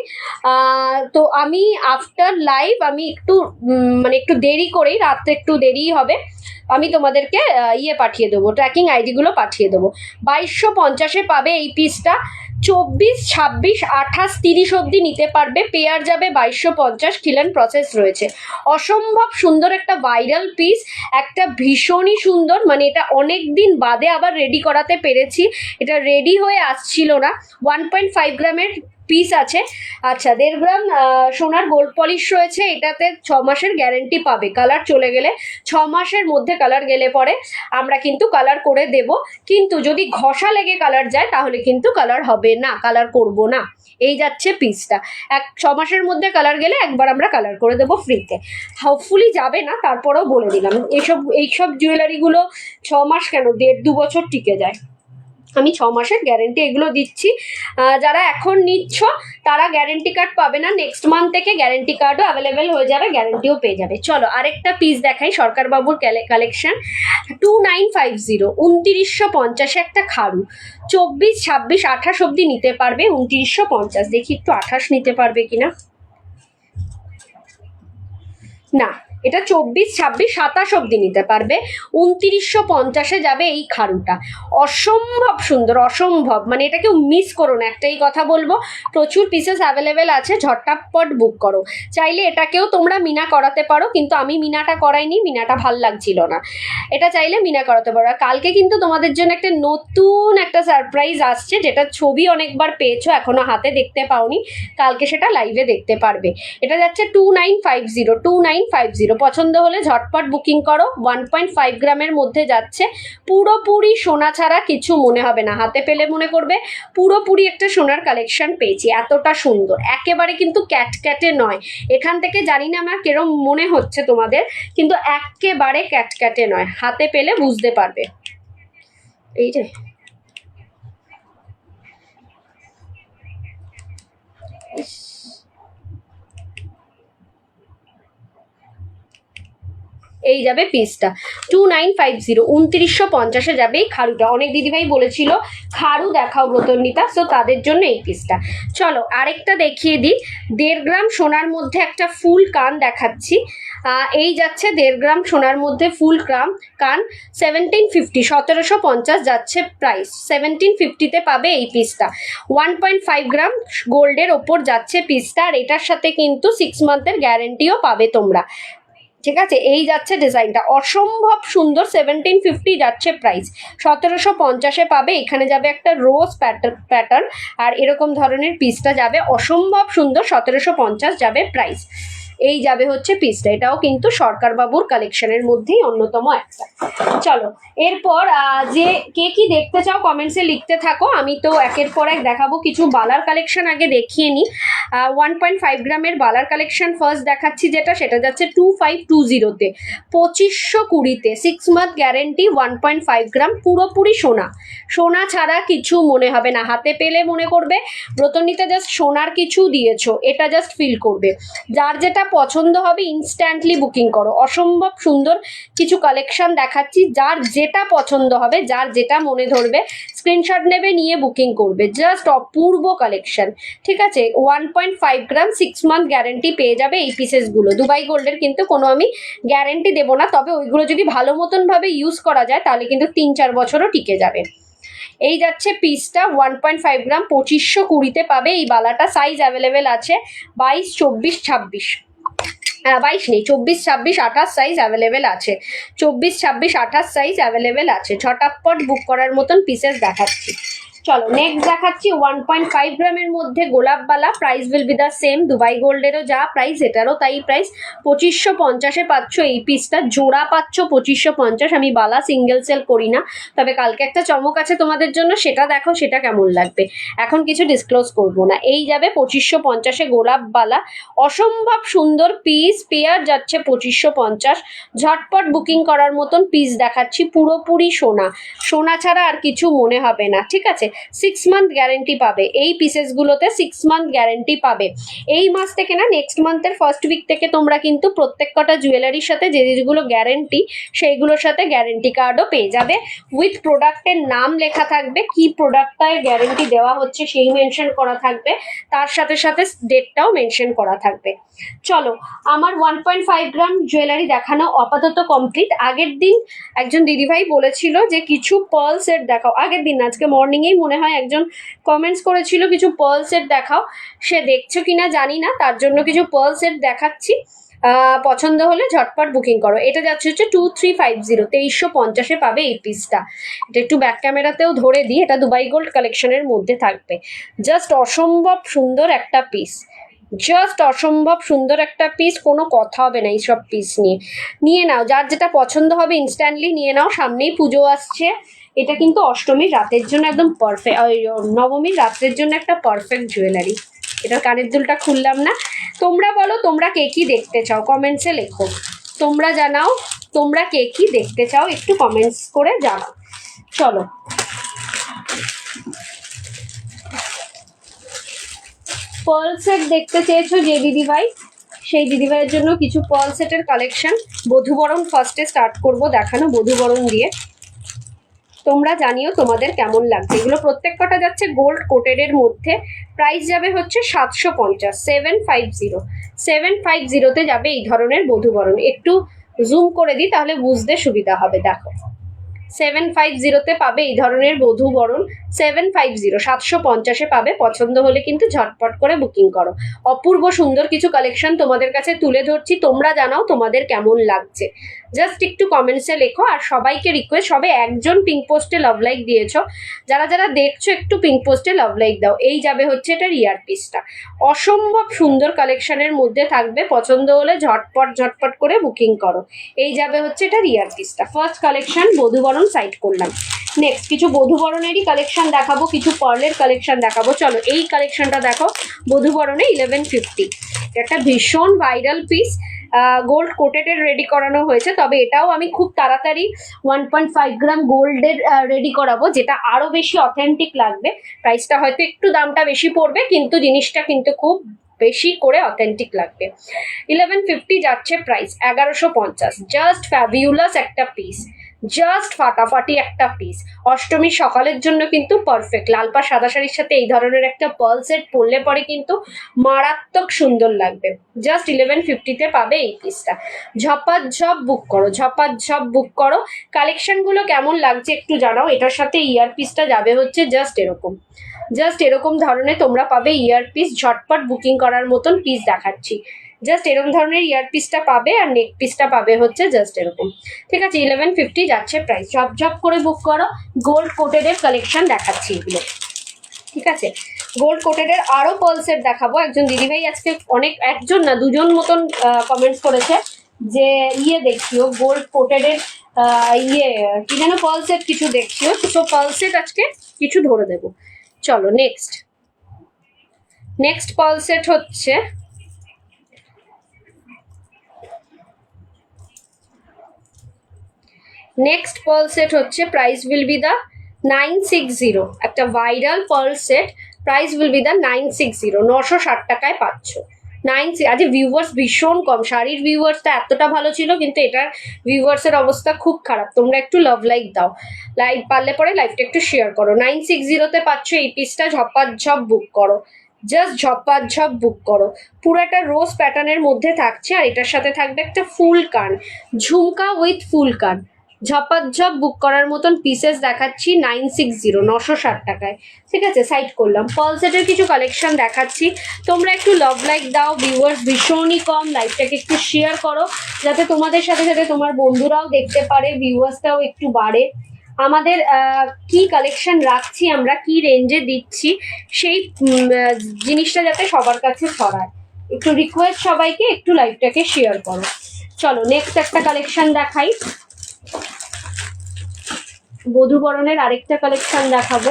তো আমি আফটার লাইভ আমি একটু দেরি করেই, রাত্রে একটু দেরিই হবে, আমি তোমাদেরকে পাঠিয়ে দেবো, ট্র্যাকিং আইডিগুলো পাঠিয়ে দেবো। 2250-এ পাবে এই পিসটা। 24, 26, 28, 30 অবধি নিতে পারবে। পেয়ার যাবে 2250, খিলেন প্রসেস রয়েছে। অসম্ভব সুন্দর একটা ভাইরাল পিস, একটা ভীষণই সুন্দর, মানে এটা অনেক দিন বাদে আবার রেডি করাতে পেরেছি। এটা রেডি হয়ে আসছিল না। 1.5 গ্রামের পিস আছে। আচ্ছা, 1.5 গ্রাম সোনার গোল্ড পলিশ রয়েছে, এটাতে 6 মাসের গ্যারেন্টি পাবে। কালার চলে গেলে 6 মাসের মধ্যে কালার গেলে পরে আমরা কিন্তু কালার করে দেব, কিন্তু যদি ঘষা লেগে কালার যায় তাহলে কিন্তু কালার হবে না, কালার করব না। এই যাচ্ছে পিসটা। 6 মাসের মধ্যে কালার গেলে একবার আমরা কালার করে দেবো ফ্রিতে। হোপফুলি যাবে না, তারপরেও বলে দিলাম এইসব জুয়েলারিগুলো 6 মাস কেন, 1.5-2 বছর টিকে যায়। আমি 6 মাসের গ্যারেন্টি এগুলো দিচ্ছি। যারা এখন নিচ্ছ তারা গ্যারেন্টি কার্ড পাবে না, নেক্সট মান্থ থেকে গ্যারেন্টি কার্ডও অ্যাভেলেবেল হয়ে যাবে, গ্যারেন্টিও পেয়ে যাবে। চলো আরেকটা পিস দেখাই, সরকারবাবুর কালেকশন। 2950, 2950 একটা খাড়ু। 24, 26, 28 অব্দি নিতে পারবে। 2950, দেখি একটু 28 নিতে পারবে কিনা। না, এটা 24, 26, 27 অব্দি নিতে পারবে। 2950-এ যাবে এই খাড়ুটা। অসম্ভব সুন্দর, অসম্ভব, মানে এটা কেউ মিস করো না, একটাই কথা বলবো। প্রচুর পিসেস অ্যাভেলেবেল আছে, ঝটপট বুক করো। চাইলে এটাকেও তোমরা মিনা করাতে পারো, কিন্তু আমি মিনাটা করাইনি, মিনাটা ভাল লাগছিল না। এটা চাইলে মিনা করাতে পারো। কালকে কিন্তু তোমাদের জন্য একটা নতুন একটা সারপ্রাইজ আসছে, যেটা ছবি অনেকবার পেয়েছো, এখনো হাতে দেখতে পাওনি, কালকে সেটা লাইভে দেখতে পারবে। এটা যাচ্ছে 2950, 2950। পছন্দ হলে ঝটপট বুকিং করো। 1.5 গ্রামের মধ্যে যাচ্ছে, পুরোপুরি সোনা ছাড়া কিছু মনে হবে না, হাতে পেলে মনে করবে পুরোপুরি একটা সোনার কালেকশন পেয়েছি। এতটা সুন্দর, একেবারে কিন্তু ক্যাটক্যাটে নয়। এখান থেকে জানি না আমার কিরম মনে হচ্ছে তোমাদের, কিন্তু একেবারে ক্যাটক্যাটে নয়, হাতে পেলে বুঝতে পারবে। এই যে এই যাবে পিসটা 2950, 2950-এ যাবে এই খাড়ুটা। অনেক দিদিভাই বলেছিল খাড়ু দেখাও ব্রতন্বিতা, সো তাদের জন্য এই পিসটা। চলো আরেকটা দেখিয়ে দিই। 1.5 গ্রাম সোনার মধ্যে একটা ফুল কান দেখাচ্ছি। এই যাচ্ছে 1.5 গ্রাম সোনার মধ্যে ফুল কান, 1750, 1750 যাচ্ছে প্রাইস। 1750-তে পাবে এই পিসটা। 1.5 গ্রাম গোল্ডের ওপর যাচ্ছে পিসটা, আর এটার সাথে কিন্তু 6 মান্থের গ্যারেন্টিও পাবে তোমরা। ঠিক আছে, এই যাচ্ছে ডিজাইনটা, অসম্ভব সুন্দর। 1750 যাচ্ছে প্রাইস, 1750-এ পাবে। এখানে যাবে একটা রোজ প্যাটার্ন, আর এরকম ধরনের পিসটা যাবে, অসম্ভব সুন্দর। 1750 যাবে প্রাইস। এই যাবে হচ্ছে পিসটা, এটাও কিন্তু সরকারবাবুর কালেকশনের মধ্যেই অন্যতম একটা। চলো এরপর যে কে কি দেখতে চাও কমেন্টসে লিখতে থাকো, আমি তো একের পর এক দেখাবো। কিছু বালার কালেকশন আগে দেখিয়ে নিই। 1.5 গ্রামের বালার কালেকশন ফার্স্ট দেখাচ্ছি, যেটা সেটা যাচ্ছে 2520-তে, 2520-তে 6 মান্থ গ্যারেন্টি। 1.5 গ্রাম, পুরোপুরি সোনা, সোনা ছাড়া কিছু মনে হবে না, হাতে পেলে মনে করবে ব্রতনীতে জাস্ট সোনার কিছু দিয়েছো, এটা জাস্ট ফিল করবে। যার যেটা পছন্দ হবে ইনস্ট্যান্টলি বুকিং করো। অসম্ভব সুন্দর কিছু কালেকশন দেখাচ্ছি, যার যেটা পছন্দ হবে, যার যেটা মনে ধরবে স্ক্রিনশট নেবে, নিয়ে বুকিং করবে। জাস্ট অপূর্ব কালেকশন। ঠিক আছে, 1.5 গ্রাম 6 মান্থ গ্যারেন্টি পেয়ে যাবে এই পিসেসগুলো। দুবাই গোল্ডের কিন্তু কোনো আমি গ্যারেন্টি দেবো না, তবে ওইগুলো যদি ভালো মতন ভাবে ইউজ করা যায় তাহলে কিন্তু 3-4 বছরও টিকে যাবে। এই যাচ্ছে পিসটা 1.5 গ্রাম, 2520-তে পাবে এই বালাটা। সাইজ অ্যাভেলেবেল আছে 22, 24, 26, 22 নেই, 24, 26, 28 সাইজ অ্যাভেলেবেল আছে। 24, 26, 28 সাইজ অ্যাভেলেবেল আছে। ঝটাপট বুক করার মতন পিসেস দেখাচ্ছি। চলো নেক্সট দেখাচ্ছি 1.5 গ্রামের মধ্যে গোলাপবালা। Price will be the same, Dubai গোল্ডেরও যা প্রাইস এটারও তাই প্রাইস। 2550-এ পাচ্ছ এই পিসটা, জোড়া পাচ্ছ 2550। আমি বালা সিঙ্গেল সেল করি না, তবে কালকে একটা চমক আছে তোমাদের জন্য, সেটা দেখো, সেটা কেমন লাগবে। এখন কিছু ডিসক্লোজ করবো না। এই যাবে 2550-এ গোলাপবালা, অসম্ভব সুন্দর পিস। পেয়ার যাচ্ছে 2550। ঝটপট বুকিং করার মতন পিস দেখাচ্ছি, পুরোপুরি সোনা, সোনা ছাড়া আর কিছু মনে হবে না। ঠিক আছে, 6 মান্থ গ্যারেন্টি পাবে এই পিসেসগুলোতে, 6 মান্থ গ্যারেন্টি পাবে। এই মাস থেকে না, নেক্সট মান্থের ফার্স্ট উইক থেকে তোমরা কিন্তু প্রত্যেক কটা জুয়েলারির সাথে যে যেগুলো গ্যারেন্টি, সেইগুলোর সাথে গ্যারেন্টি কার্ডও পেয়ে যাবে। উইথ প্রোডাক্টের নাম লেখা থাকবে, কি প্রোডাক্টটায় গ্যারেন্টি দেওয়া হচ্ছে সেই মেনশন করা থাকবে, তার সাথে সাথে ডেটটাও মেনশন করা থাকবে। চলো আমার 1.5 গ্রাম জুয়েলারি দেখানো আপাতত কমপ্লিট। আগের দিন একজন দিদিভাই বলেছিল যে কিছু পার্ল সেট দেখাও, আগের দিন আজকে মর্নিংয়েই মনে হয় একজন কমেন্টস করেছিল কিছু পার্ল সেট দেখাও। সে দেখছো কিনা জানি না, তার জন্য কিছু পার্ল সেট দেখাচ্ছি। পছন্দ হলে ঝটপট বুকিং করো। এটা যাচ্ছে হচ্ছে 2350, 2350 পাবে এই পিসটা। এটা একটু ব্যাক ক্যামেরাতেও ধরে দিই, এটা দুবাই গোল্ড কালেকশনের মধ্যে থাকবে। জাস্ট অসম্ভব সুন্দর একটা পিস, জাস্ট অসম্ভব সুন্দর একটা পিস, কোনো কথা হবে না এইসব পিস নিয়ে। নিয়ে নাও, যার যেটা পছন্দ হবে ইনস্ট্যান্টলি নিয়ে নাও, সামনেই পুজো আসছে। এটা কিন্তু অষ্টমীর রাতের জন্য একদম পারফেক্ট, নবমীর রাত্রের জন্য একটা পারফেক্ট জুয়েলারি। এটার কানের দুলটা খুললাম না। তোমরা বলো তোমরা কে কি দেখতে চাও, কমেন্টসে লেখো। তোমরা জানাও তোমরা কে কি দেখতে চাও, একটু কমেন্টস করে জানাও। চলো, পার্ল সেট দেখতে চেয়েছো যে দিদিভাই, সেই দিদিভাইয়ের জন্য কিছু পার্ল সেটের কালেকশন। বধূবরণ ফার্স্টে স্টার্ট করব দেখানো, বধূবরণ দিয়ে। তোমরা জানিও তোমাদের কেমন লাগছে। এগুলো প্রত্যেক কটা যাচ্ছে গোল্ড কোটেডের মধ্যে। প্রাইস যাবে হচ্ছে 750, 750তে যাবে এই ধরনের বধূবরণ। একটু জুম করে দিই তাহলে বুঝতে সুবিধা হবে। দেখো 750তে পাবে এই ধরনের বধূবরণ। 750 পাবে। পছন্দ হলে কিন্তু ঝটপট করে বুকিং করো। অপূর্ব সুন্দর কিছু কালেকশন তোমাদের কাছে তুলে ধরছি, তোমরা জানাও তোমাদের কেমন লাগছে। জাস্ট একটু কমেন্টসে লেখো। আর সবাইকে রিকোয়েস্ট, সবে একজন পিঙ্ক পোস্টে লাভ লাইক দিয়েছো, যারা যারা দেখছো একটু পিঙ্ক পোস্টে লাভ লাইক দাও। এই যাবে হচ্ছে এটার ইয়ার পিসটা, অসম্ভব সুন্দর কালেকশনের মধ্যে থাকবে। পছন্দ হলে ঝটপট করে বুকিং করো। এই যাবে হচ্ছে এটার ইয়ার পিসটা। ফার্স্ট কালেকশন বধূবরণ সাইড করলাম। নেক্সট কিছু বধূবরণেরই কালেকশন দেখাবো, কিছু পার্লের কালেকশন দেখাবো। চলো এই কালেকশনটা দেখো, বধূবরণে 1150। একটা ভীষণ ভাইরাল পিস, গোল্ড কোটেডের রেডি করানো হয়েছে। তবে এটাও আমি খুব তাড়াতাড়ি 1.5 গ্রাম গোল্ডের রেডি করাবো, যেটা আরো বেশি অথেন্টিক লাগবে। প্রাইসটা হয়তো একটু দামটা বেশি পড়বে, কিন্তু জিনিসটা কিন্তু খুব বেশি করে অথেন্টিক লাগবে। 1150 যাচ্ছে প্রাইস, 1150। জাস্ট ফ্যাবিউলাস একটা পিস, জাস্ট ফাটাফাটি একটা পিস। অষ্টমীর সকালের জন্য কিন্তু পারফেক্ট। লালপা সাদা শাড়ির সাথে এই ধরনের একটা পার্ল সেট পরলে পরে কিন্তু মারাত্মক সুন্দর লাগবে। জাস্ট 1150তে পাবে এই পিসটা। ঝপাঝপ বুক করো, ঝপাঝপ বুক করো। কালেকশনগুলো কেমন লাগছে একটু জানাও। এটার সাথে ইয়ার পিসটা যাবে হচ্ছে জাস্ট এরকম ধরনের তোমরা পাবে ইয়ার পিস। ঝটপট বুকিং করার মতন পিস দেখাচ্ছি। জাস্ট এরকম ধরনের ইয়ার পিসটা পাবে, আর নেক পিসটা পাবে হচ্ছে জাস্ট এরকম। ঠিক আছে, 1150 যাচ্ছে প্রাইস। ঝপঝপ করে বুক করো। গোল্ড কোটেডের কালেকশন দেখাচ্ছি এগুলো। ঠিক আছে, গোল্ড কোটেডের আরো পার্ল সেট দেখাবো। একজন দিদিভাই আজকে একজন না দুজন মতন কমেন্টস করেছে যে দেখিও গোল্ড কোটেডের কি যেন পার্ল সেট কিছু দেখিও। তো পার্ল সেট আজকে কিছু ধরে দেবো। চলো নেক্সট পার্ল সেট হচ্ছে প্রাইস উইল বি দা 960। একটা viral pearl set, price will be the 960, 960 টাকায় পাচ্ছ। আজ ভিউয়ার্স ভীষণ কম, শাড়ির ভিউয়ার্সটা এতটা ভালো ছিল, কিন্তু এটার ভিউয়ার্সের অবস্থা খুব খারাপ। তোমরা একটু লাভ লাইক দাও, পারলে পরে লাইভটা একটু শেয়ার করো। 960তে পাচ্ছ এই পিসটা। ঝপাঝপ বুক করো, জাস্ট ঝপাঝপ বুক করো। পুরোটা রোজ প্যাটার্নের মধ্যে থাকছে, আর এটার সাথে থাকবে একটা ফুল কান, ঝুমকা উইথ ফুল কান। ঝপাঝপ বুক করার মতন পিসেস দেখাচ্ছি 960, 960 টাকায়। ঠিক আছে, সাইড করলাম। পার্ল সেটের কিছু কালেকশন দেখাচ্ছি, তোমরা একটু লাভ লাইক দাও। ভিউয়ার্স ভীষণই কম, লাইভটাকে একটু শেয়ার করো, যাতে তোমাদের সাথে সাথে তোমার বন্ধুরাও দেখতে পারে, ভিউয়ার্সটাও একটু বাড়ে। আমাদের কি কালেকশন রাখছি আমরা, কি রেঞ্জে দিচ্ছি, সেই জিনিসটা যাতে সবার কাছে ছড়ায়। একটু রিকোয়েস্ট সবাইকে, একটু লাইভটাকে শেয়ার করো। চলো নেক্সট একটা কালেকশন দেখাই। বধূবরণের আরেকটা কালেকশন দেখাবো।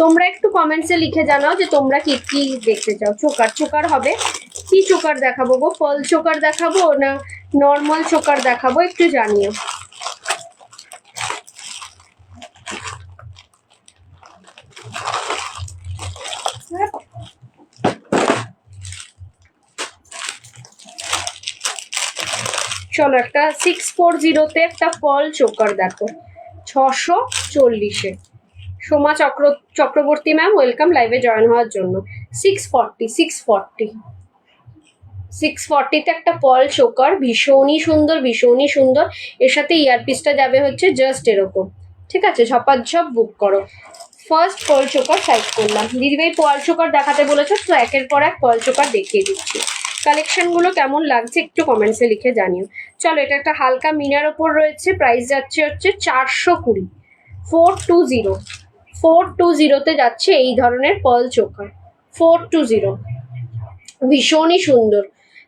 তোমরা একটু কমেন্টসে লিখে জানাও যে তোমরা কি কি দেখতে চাও। চোকার হবে, কি চোকার দেখাবো গো? পার্ল চোকার দেখাবো না নর্মাল চোকার দেখাবো, একটু জানিও। চলো একটা 640তে একটা পার্ল চোকার দেখো, 640-এ। সোমা চক্রবর্তী ম্যাম, ওয়েলকাম লাইভে জয়েন হওয়ার জন্য। 640 640তে একটা পল চোকার, ভীষণই সুন্দর ভীষণই সুন্দর। এর সাথে ইয়ারপিসটা যাবে হচ্ছে জাস্ট এরকম, ঠিক আছে? ঝপাঝপ বুক করো। ফার্স্ট পল চোকার সাইড করলাম। দিদিভাই পল চোকার দেখাতে বলেছো, তো একের পর এক পল চোকার দেখিয়ে দিচ্ছি। কালেকশনগুলো কেমন লাগছে একটু কমেন্টসে লিখে জানিও। চলো, এটা একটা হালকা মিনার ওপর রয়েছে, প্রাইস যাচ্ছে হচ্ছে 420, 420তে যাচ্ছে এই ধরনের পল চোকার, 420। ভীষণই সুন্দর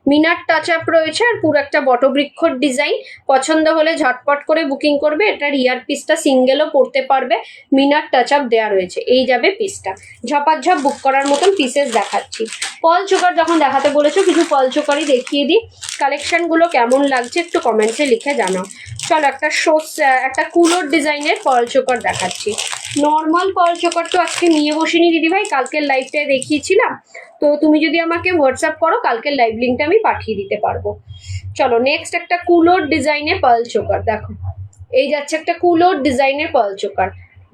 মিনার টাচ আপ রয়েছে, আর পুরো একটা বটবৃক্ষর ডিজাইন। পছন্দ হলে ঝটপট করে বুকিং করবে। এটার ইয়ার পিসটা সিঙ্গেলও পড়তে পারবে, মিনার টাচ আপ দেওয়া রয়েছে। এই যাবে পিসটা, ঝপাঝপ বুক করার মতন পিসেস দেখাচ্ছি। পল চোকার যখন দেখাতে বলেছো, কিছু পল চোকারই দেখিয়ে দিই। কালেকশনগুলো কেমন লাগছে একটু কমেন্টসে লিখে জানাও। চলো, একটা কুলোর ডিজাইনের পল চোকার দেখাচ্ছি। নর্মাল পল চোকার তো আজকে নিয়ে বসিনি দিদিভাই, কালকের লাইভটায় দেখিয়েছিলাম। তো তুমি যদি আমাকে হোয়াটসঅ্যাপ করো, কালকের লাইভ লিঙ্কটা আমি পাঠিয়ে দিতে পারবো। চলো, নেক্সট একটা কুলোর ডিজাইনের পার্ল চোকার দেখো। এই যাচ্ছে একটা কুলোর ডিজাইনের পার্ল চোকার,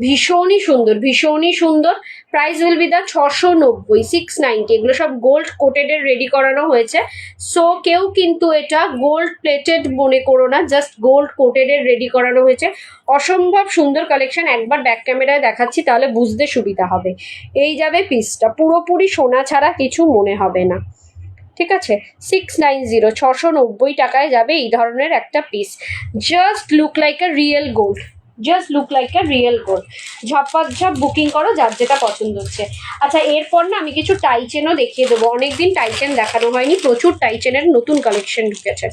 ভীষণই সুন্দর ভীষণই সুন্দর। প্রাইস উইল বি দা 690, 690। এগুলো সব গোল্ড কোটেডের রেডি করানো হয়েছে। সো কেউ কিন্তু এটা গোল্ড প্লেটেড মনে করো না, জাস্ট গোল্ড কোটেডের রেডি করানো হয়েছে। অসম্ভব সুন্দর কালেকশন। একবার ব্যাক ক্যামেরায় দেখাচ্ছি, তাহলে বুঝতে সুবিধা হবে। এই যাবে পিসটা, পুরোপুরি সোনা ছাড়া কিছু মনে হবে না, ঠিক আছে? 690, 690 যাবে এই ধরনের একটা পিস। Just look like a real gold, just look like a real gold. ঝপাঝপ বুকিং করো যার যেটা পছন্দ হচ্ছে। আচ্ছা, এরপর না আমি কিছু টাইচেনও দেখিয়ে দেবো। অনেকদিন টাইচেন দেখানো হয়নি, প্রচুর টাইচেনের নতুন কালেকশন ঢুকেছে।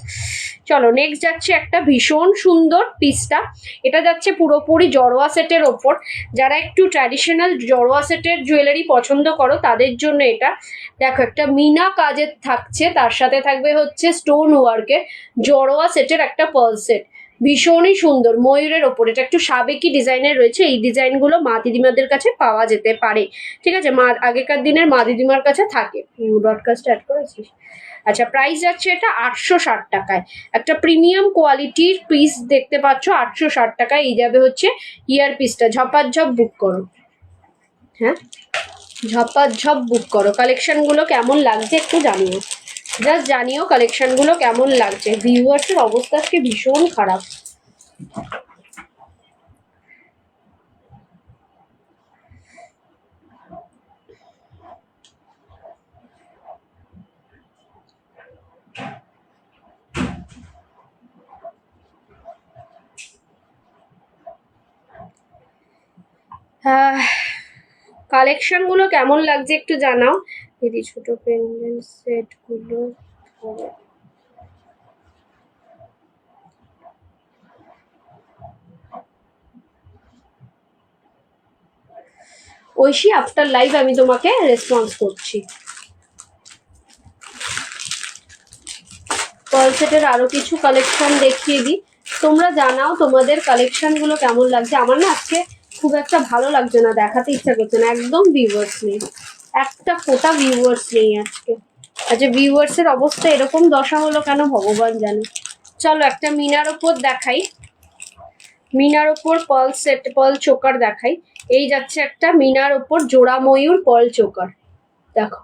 চলো, নেক্সট যাচ্ছে একটা ভীষণ সুন্দর পিসটা। এটা যাচ্ছে পুরোপুরি জড়োয়া সেটের ওপর। যারা একটু ট্র্যাডিশনাল জড়োয়া সেটের জুয়েলারি পছন্দ করো তাদের জন্য এটা। দেখো, একটা মিনা কাজের থাকছে, তার সাথে থাকবে হচ্ছে স্টোন ওয়ার্কের জড়োয়া সেটের একটা পার্ল সেট। ভীষণই সুন্দর, ময়ূরের ওপর। এটা একটু সাবেকি ডিজাইনের রয়েছে। এই ডিজাইনগুলো মা দিদিমাদের কাছে পাওয়া যেতে পারে, ঠিক আছে? আগেকার দিনের মা দিদিমার কাছে থাকে। ব্রডকাস্ট অ্যাড করেছিস? আচ্ছা, প্রাইস যাচ্ছে এটা 860 টাকায়। একটা প্রিমিয়াম কোয়ালিটির পিস দেখতে পাচ্ছ, 860 টাকায়। এই যাবে হচ্ছে ইয়ার পিসটা। ঝপাঝপ বুক করো, হ্যাঁ ঝপাঝপ বুক করো। কালেকশনগুলো কেমন লাগছে একটু জানিও, জাস্ট জানিও কালেকশনগুলো কেমন লাগছে। ভিউয়ার্সের অবস্থা আজকে ভীষণ খারাপ। কালেকশনগুলো কেমন লাগছে একটু জানাও দিদি। ছোট পেন্ডেন্ট সেটগুলো ঐশী, আফটার লাইভ আমি তোমাকে রেসপন্স করছি। পার্ল সেটের আরো কিছু কালেকশন দেখিয়ে দিই। তোমরা জানাও তোমাদের কালেকশনগুলো কেমন লাগছে। আমার না আজকে খুব একটা ভালো লাগছে না, দেখাতে ইচ্ছা করছে না। একদম ভিউয়ার্স নেই, একটা ফোটা ভিউয়ার্স নেই আজকে। আচ্ছা, ভিউয়ার্সের অবস্থা এরকম দশা হলো কেন ভগবান জানে। চলো, একটা মিনার ওপর দেখাই। মিনার ওপর পার্ল চোকার দেখাই। এই যাচ্ছে একটা মিনার ওপর জোড়া ময়ূর পার্ল চোকার, দেখো।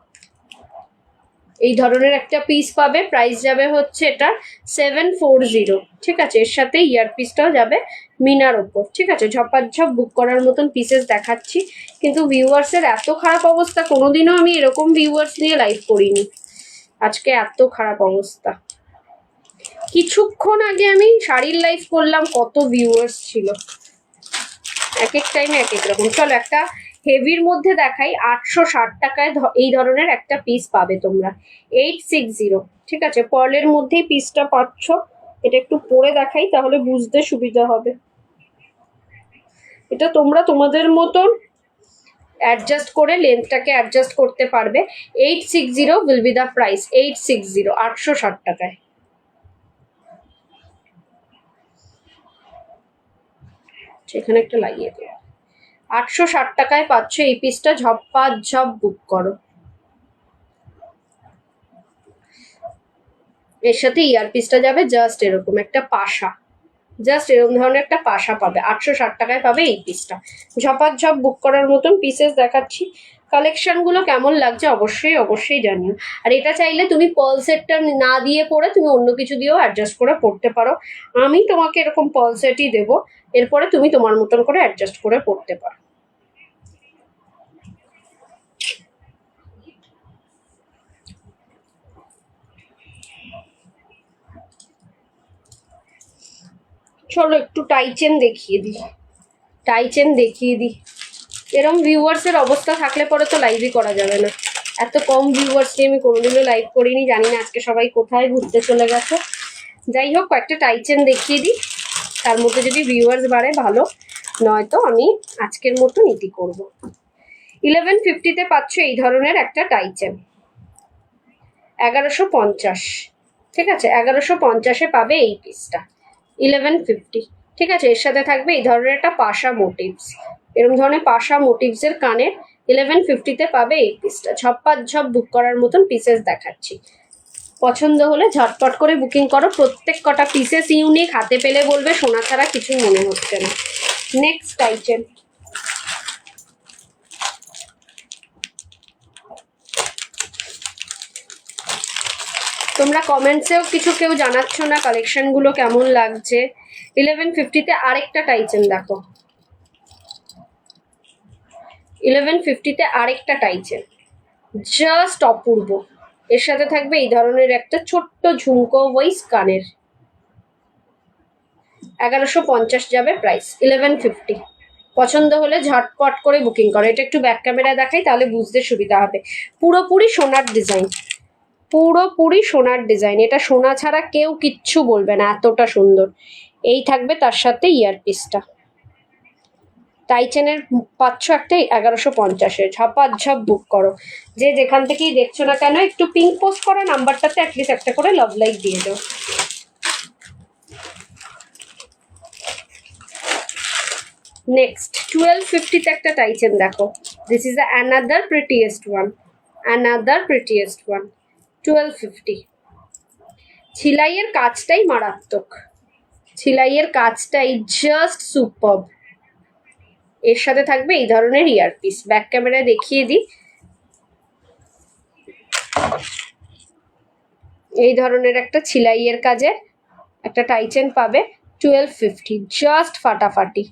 এই ধরনের একটা পিস পাবে। প্রাইস যাবে হচ্ছে এটা 740, ঠিক আছে? এর সাথে ইয়ার পিসটাও যাবে মিনার ওপর, ঠিক আছে? ঝপাঝপ বুক করার মতন পিসেস দেখাচ্ছি। কিন্তু ভিউয়ার্সের এত খারাপ অবস্থা, কোনোদিনও আমি এরকম ভিউয়ার্স নিয়ে লাইভ করিনি। আজকে এত খারাপ অবস্থা। কিছুক্ষণ আগে আমি শাড়ির লাইভ করলাম, কত ভিউয়ার্স ছিল। এক এক টাইমে এক এক রকম। চলো, একটা হেভির মধ্যে দেখাই। 860 টাকায় এই ধরনের একটা পিস পাবে তোমরা, 860, ঠিক আছে? পার্লের মধ্যেই পিসটা পাচ্ছ। এটা একটু পরে দেখাই, তাহলে বুঝতে সুবিধা হবে। এটা তোমরা তোমাদের মতন অ্যাডজাস্ট করে লেন্থটাকে অ্যাডজাস্ট করতে পারবে। 860 উইল বি দ্য প্রাইস, 860, 860 টাকায়। সেখানে একটা লাগিয়ে দেবো। 860 টাকায় পাচ্ছ এই পিসটা। ঝপ বুক করো। এর সাথে ইয়ার পিসটা যাবে জাস্ট এরকম একটা পাশা, জাস্ট এরকম ধরনের একটা পাশা পাবে। 860 টাকায় পাবে এই পিসটা। ঝপাঝপ বুক করার মতন পিসেস দেখাচ্ছি। কালেকশনগুলো কেমন লাগছে অবশ্যই অবশ্যই জানিও। আর এটা চাইলে তুমি পার্ল সেটটা না দিয়ে পরে তুমি অন্য কিছু দিয়েও অ্যাডজাস্ট করে পড়তে পারো। আমি তোমাকে এরকম পার্ল সেটই দেবো, এরপরে তুমি তোমার মতন করে অ্যাডজাস্ট করে পড়তে পারো। চলো একটু টাই চেন দেখিয়ে দিই, টাই চেন দেখিয়ে দিই। এরম ভিউয়ার্সের অবস্থা থাকলে পরে তো লাইভই করা যাবে না। এত কম ভিউয়ার্স নিয়ে আমি কোনোদিনও লাইভ করিনি, জানি না আজকে সবাই কোথায় ঘুরতে চলে গেছে। যাই হোক, কয়েকটা টাই চেন দেখিয়ে দিই, তার মধ্যে যদি ভিউয়ার্স বাড়ে ভালো, নয়তো আমি আজকের মতো নীতি করব। 1150-তে পাচ্ছ এই ধরনের একটা টাই চেন, 1150। ঠিক আছে, 1150-এ পাবে এই পিসটা, 1150। ঠিক আছে, এর সাথে থাকবে এই ধরনের একটা পাশা মোটিভস, এরকম ধরনের পাশা মোটিভসের কানের 1150-তে পাবে এই পিসটা। ঝপ বুক করার মতন পিসেস দেখাচ্ছি, পছন্দ হলে ঝটপট করে বুকিং করো। প্রত্যেক কটা পিসেস ইউনিক, হাতে পেলে বলবে সোনা ছাড়া কিছু মনে হচ্ছে না। নেক্সট আইটেম, তোমরা কমেন্টসেও কিছু কেউ জানাচ্ছ না কালেকশনগুলো কেমন লাগছে। 1150-তে আরেকটা টাইচেন দেখো, 1150-তে আরেকটা টাইচেন, জাস্ট অপূর্ব। এর সাথে থাকবে এই ধরনের একটা ছোট্ট ঝুমকো ওয়াইজ কানের, 1150 যাবে প্রাইস, 1150। পছন্দ হলে ঝটপট করে বুকিং করো। এটা একটু ব্যাক ক্যামেরা দেখাই, তাহলে বুঝতে সুবিধা হবে। পুরোপুরি সোনার ডিজাইন, পুরোপুরি সোনার ডিজাইন, এটা সোনা ছাড়া কেউ কিচ্ছু বলবে না, এতটা সুন্দর। এই থাকবে তার সাথে ইয়ারপিসটা। টাইচেনের পাচ্ছ একটা 1150-এ, ঝপ বুক করো। যে যেখান থেকেই দেখছো না কেন একটু পিঙ্ক পোস্ট করো নাম্বারটাতে, অ্যাটলিস্ট একটা করে লাভ লাইক দিয়ে দাও। নেক্সট 1250-তে একটা টাইচেন দেখো, this is the another prettiest one, another prettiest one, 1250। ছিলাইয়ের কাজটাই মারাত্মক, ছিলাইয়ের কাজটাই জাস্ট সুপারব। এর সাথে থাকবে এই ধরনের ইয়ারপিস, ব্যাক ক্যামেরায় দেখিয়ে দিই। এই ধরনের একটা ছিলাইয়ের কাজের একটা টাইচেন পাবে, 1250, জাস্ট ফাটাফাটি।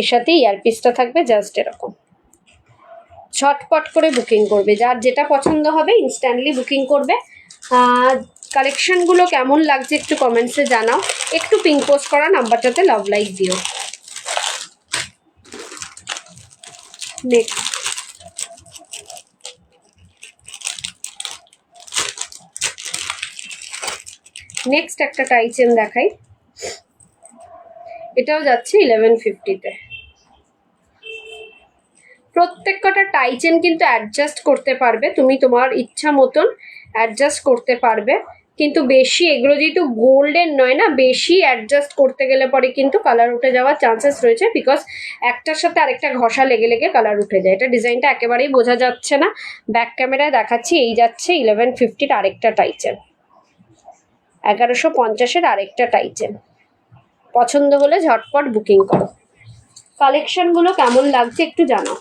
এর সাথে ইয়ারপিসটা থাকবে জাস্ট এরকম। ঝটপট করে বুকিং করবে, যার যেটা পছন্দ হবে ইনস্ট্যান্টলি বুকিং করবে। কালেকশনগুলো কেমন লাগছে একটু কমেন্টসে জানাও, একটু পিঙ্ক পোস্ট করা নাম্বারটাতে লাভ লাইক দিও। নেক্সট একটা টাইচেন দেখাই, এটাও যাচ্ছে 1150-তে। প্রত্যেক কটা টাইচেন কিন্তু অ্যাডজাস্ট করতে পারবে, তুমি তোমার ইচ্ছা মতন অ্যাডজাস্ট করতে পারবে। কিন্তু বেশি এগুলো যেহেতু গোল্ডেন নয় না, বেশি অ্যাডজাস্ট করতে গেলে পরে কিন্তু কালার উঠে যাওয়ার চান্সেস রয়েছে, বিকজ একটার সাথে আরেকটা ঘষা লেগে লেগে কালার উঠে যায়। এটা ডিজাইনটা একেবারেই বোঝা যাচ্ছে না, ব্যাক ক্যামেরায় দেখাচ্ছি। এই যাচ্ছে 1150-র আরেকটা টাইচেন, 1150-এর আরেকটা টাইচেন। পছন্দ হলে ঝটপট বুকিং করো। কালেকশনগুলো কেমন লাগছে একটু জানাও,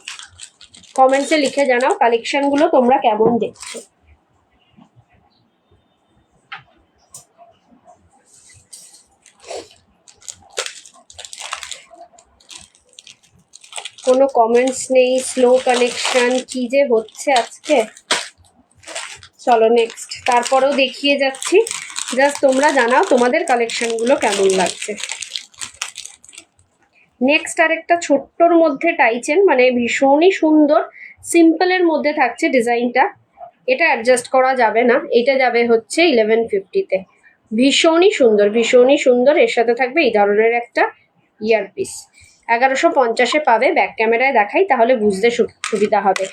কমেন্টসে লিখে জানাও কালেকশনগুলো তোমরা কেমন দেখছো। কোনো কমেন্টস নেই, স্লো কানেকশন, কি যে হচ্ছে আজকে। চলো নেক্সট, তারপরেও দেখিয়ে যাচ্ছি, জাস্ট তোমরা জানাও তোমাদের কালেকশনগুলো কেমন লাগছে। নেক্সট আরেকটা ছোট্টর মধ্যে টাইচেন, মানে ভীষণই সুন্দর, সিম্পলের মধ্যে থাকছে ডিজাইনটা। এটা অ্যাডজাস্ট করা যাবে না, এটা যাবে হচ্ছে 1150-তে। ভীষণই সুন্দর, ভীষণই সুন্দর। এর সাথে থাকবে এই ধরনের একটা ইয়ারপিস, 1150-এ পাবে। ব্যাক ক্যামেরায় দেখাই, তাহলে বুঝতে সুবিধা হবে।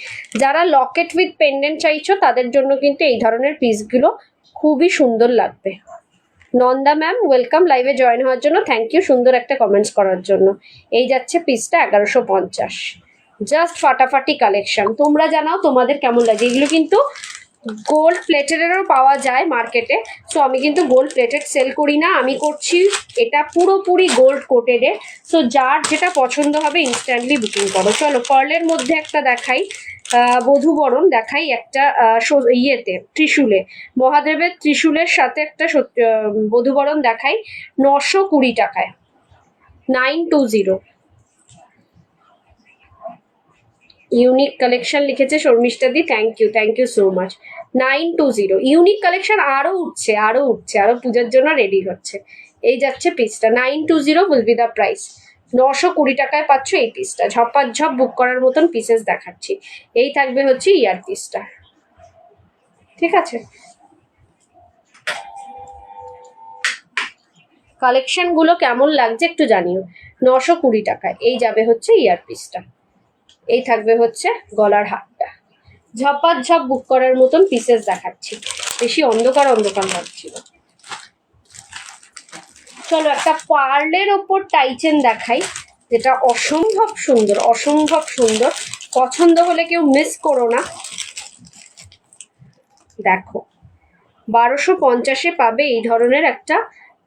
যারা লকেট উইথ পেন্ডেন্ট চাইছো তাদের জন্য কিন্তু এই ধরনের পিসগুলো খুবই সুন্দর লাগবে। নন্দা ম্যাম ওয়েলকাম লাইভে জয়েন হওয়ার জন্য, থ্যাংক ইউ সুন্দর একটা কমেন্টস করার জন্য। এই যাচ্ছে পিসটা 1150, জাস্ট ফাটাফাটি কালেকশন। তোমরা জানাও তোমাদের কেমন লাগে। এগুলো কিন্তু গোল্ড প্লেটেডেরও পাওয়া যায় মার্কেটে, সো আমি কিন্তু গোল্ড প্লেটেড সেল করি না, আমি করছি এটা পুরোপুরি গোল্ড কোটেডে। সো যার যেটা পছন্দ হবে ইনস্ট্যান্টলি বুকিং করো। চলো পার্লের মধ্যে একটা দেখাই, বধূবরণ দেখাই একটা ইয়েতে ত্রিশূলে, মহাদেবের ত্রিশূলের সাথে একটা বধূবরণ দেখাই 920 টাকায়, 920। ইউনিক কালেকশন লিখেছে শর্মিষ্ঠা দি, thank you so much. 920 unique collection, আরো উঠছে আরো উঠছে, আরো পূজার জন্য রেডি হচ্ছে। এই যাচ্ছে পিসটা 920 উইল বি দ্য প্রাইস। 920 টাকায় পাচ্ছ এই পিসটা, ঝপ বুক করার মতন পিসেস দেখাচ্ছি। এই থাকবে হচ্ছে ইয়ার পিসটা, ঠিক আছে। কালেকশন গুলো কেমন লাগছে একটু জানিও। 920 টাকায় এই যাবে হচ্ছে ইয়ার পিসটা, এই থাকবে হচ্ছে গলার হারটা। ঝপ বুক করার মতন পিসেস দেখাচ্ছি, বেশি অন্ধকার লাগছিল। চলো একটা পার্লের ওপর টাইচেন দেখাই, যেটা অসম্ভব সুন্দর, অসম্ভব সুন্দর। পছন্দ হলে কেউ মিস করো না। দেখো 1250-এ পাবে এই ধরনের একটা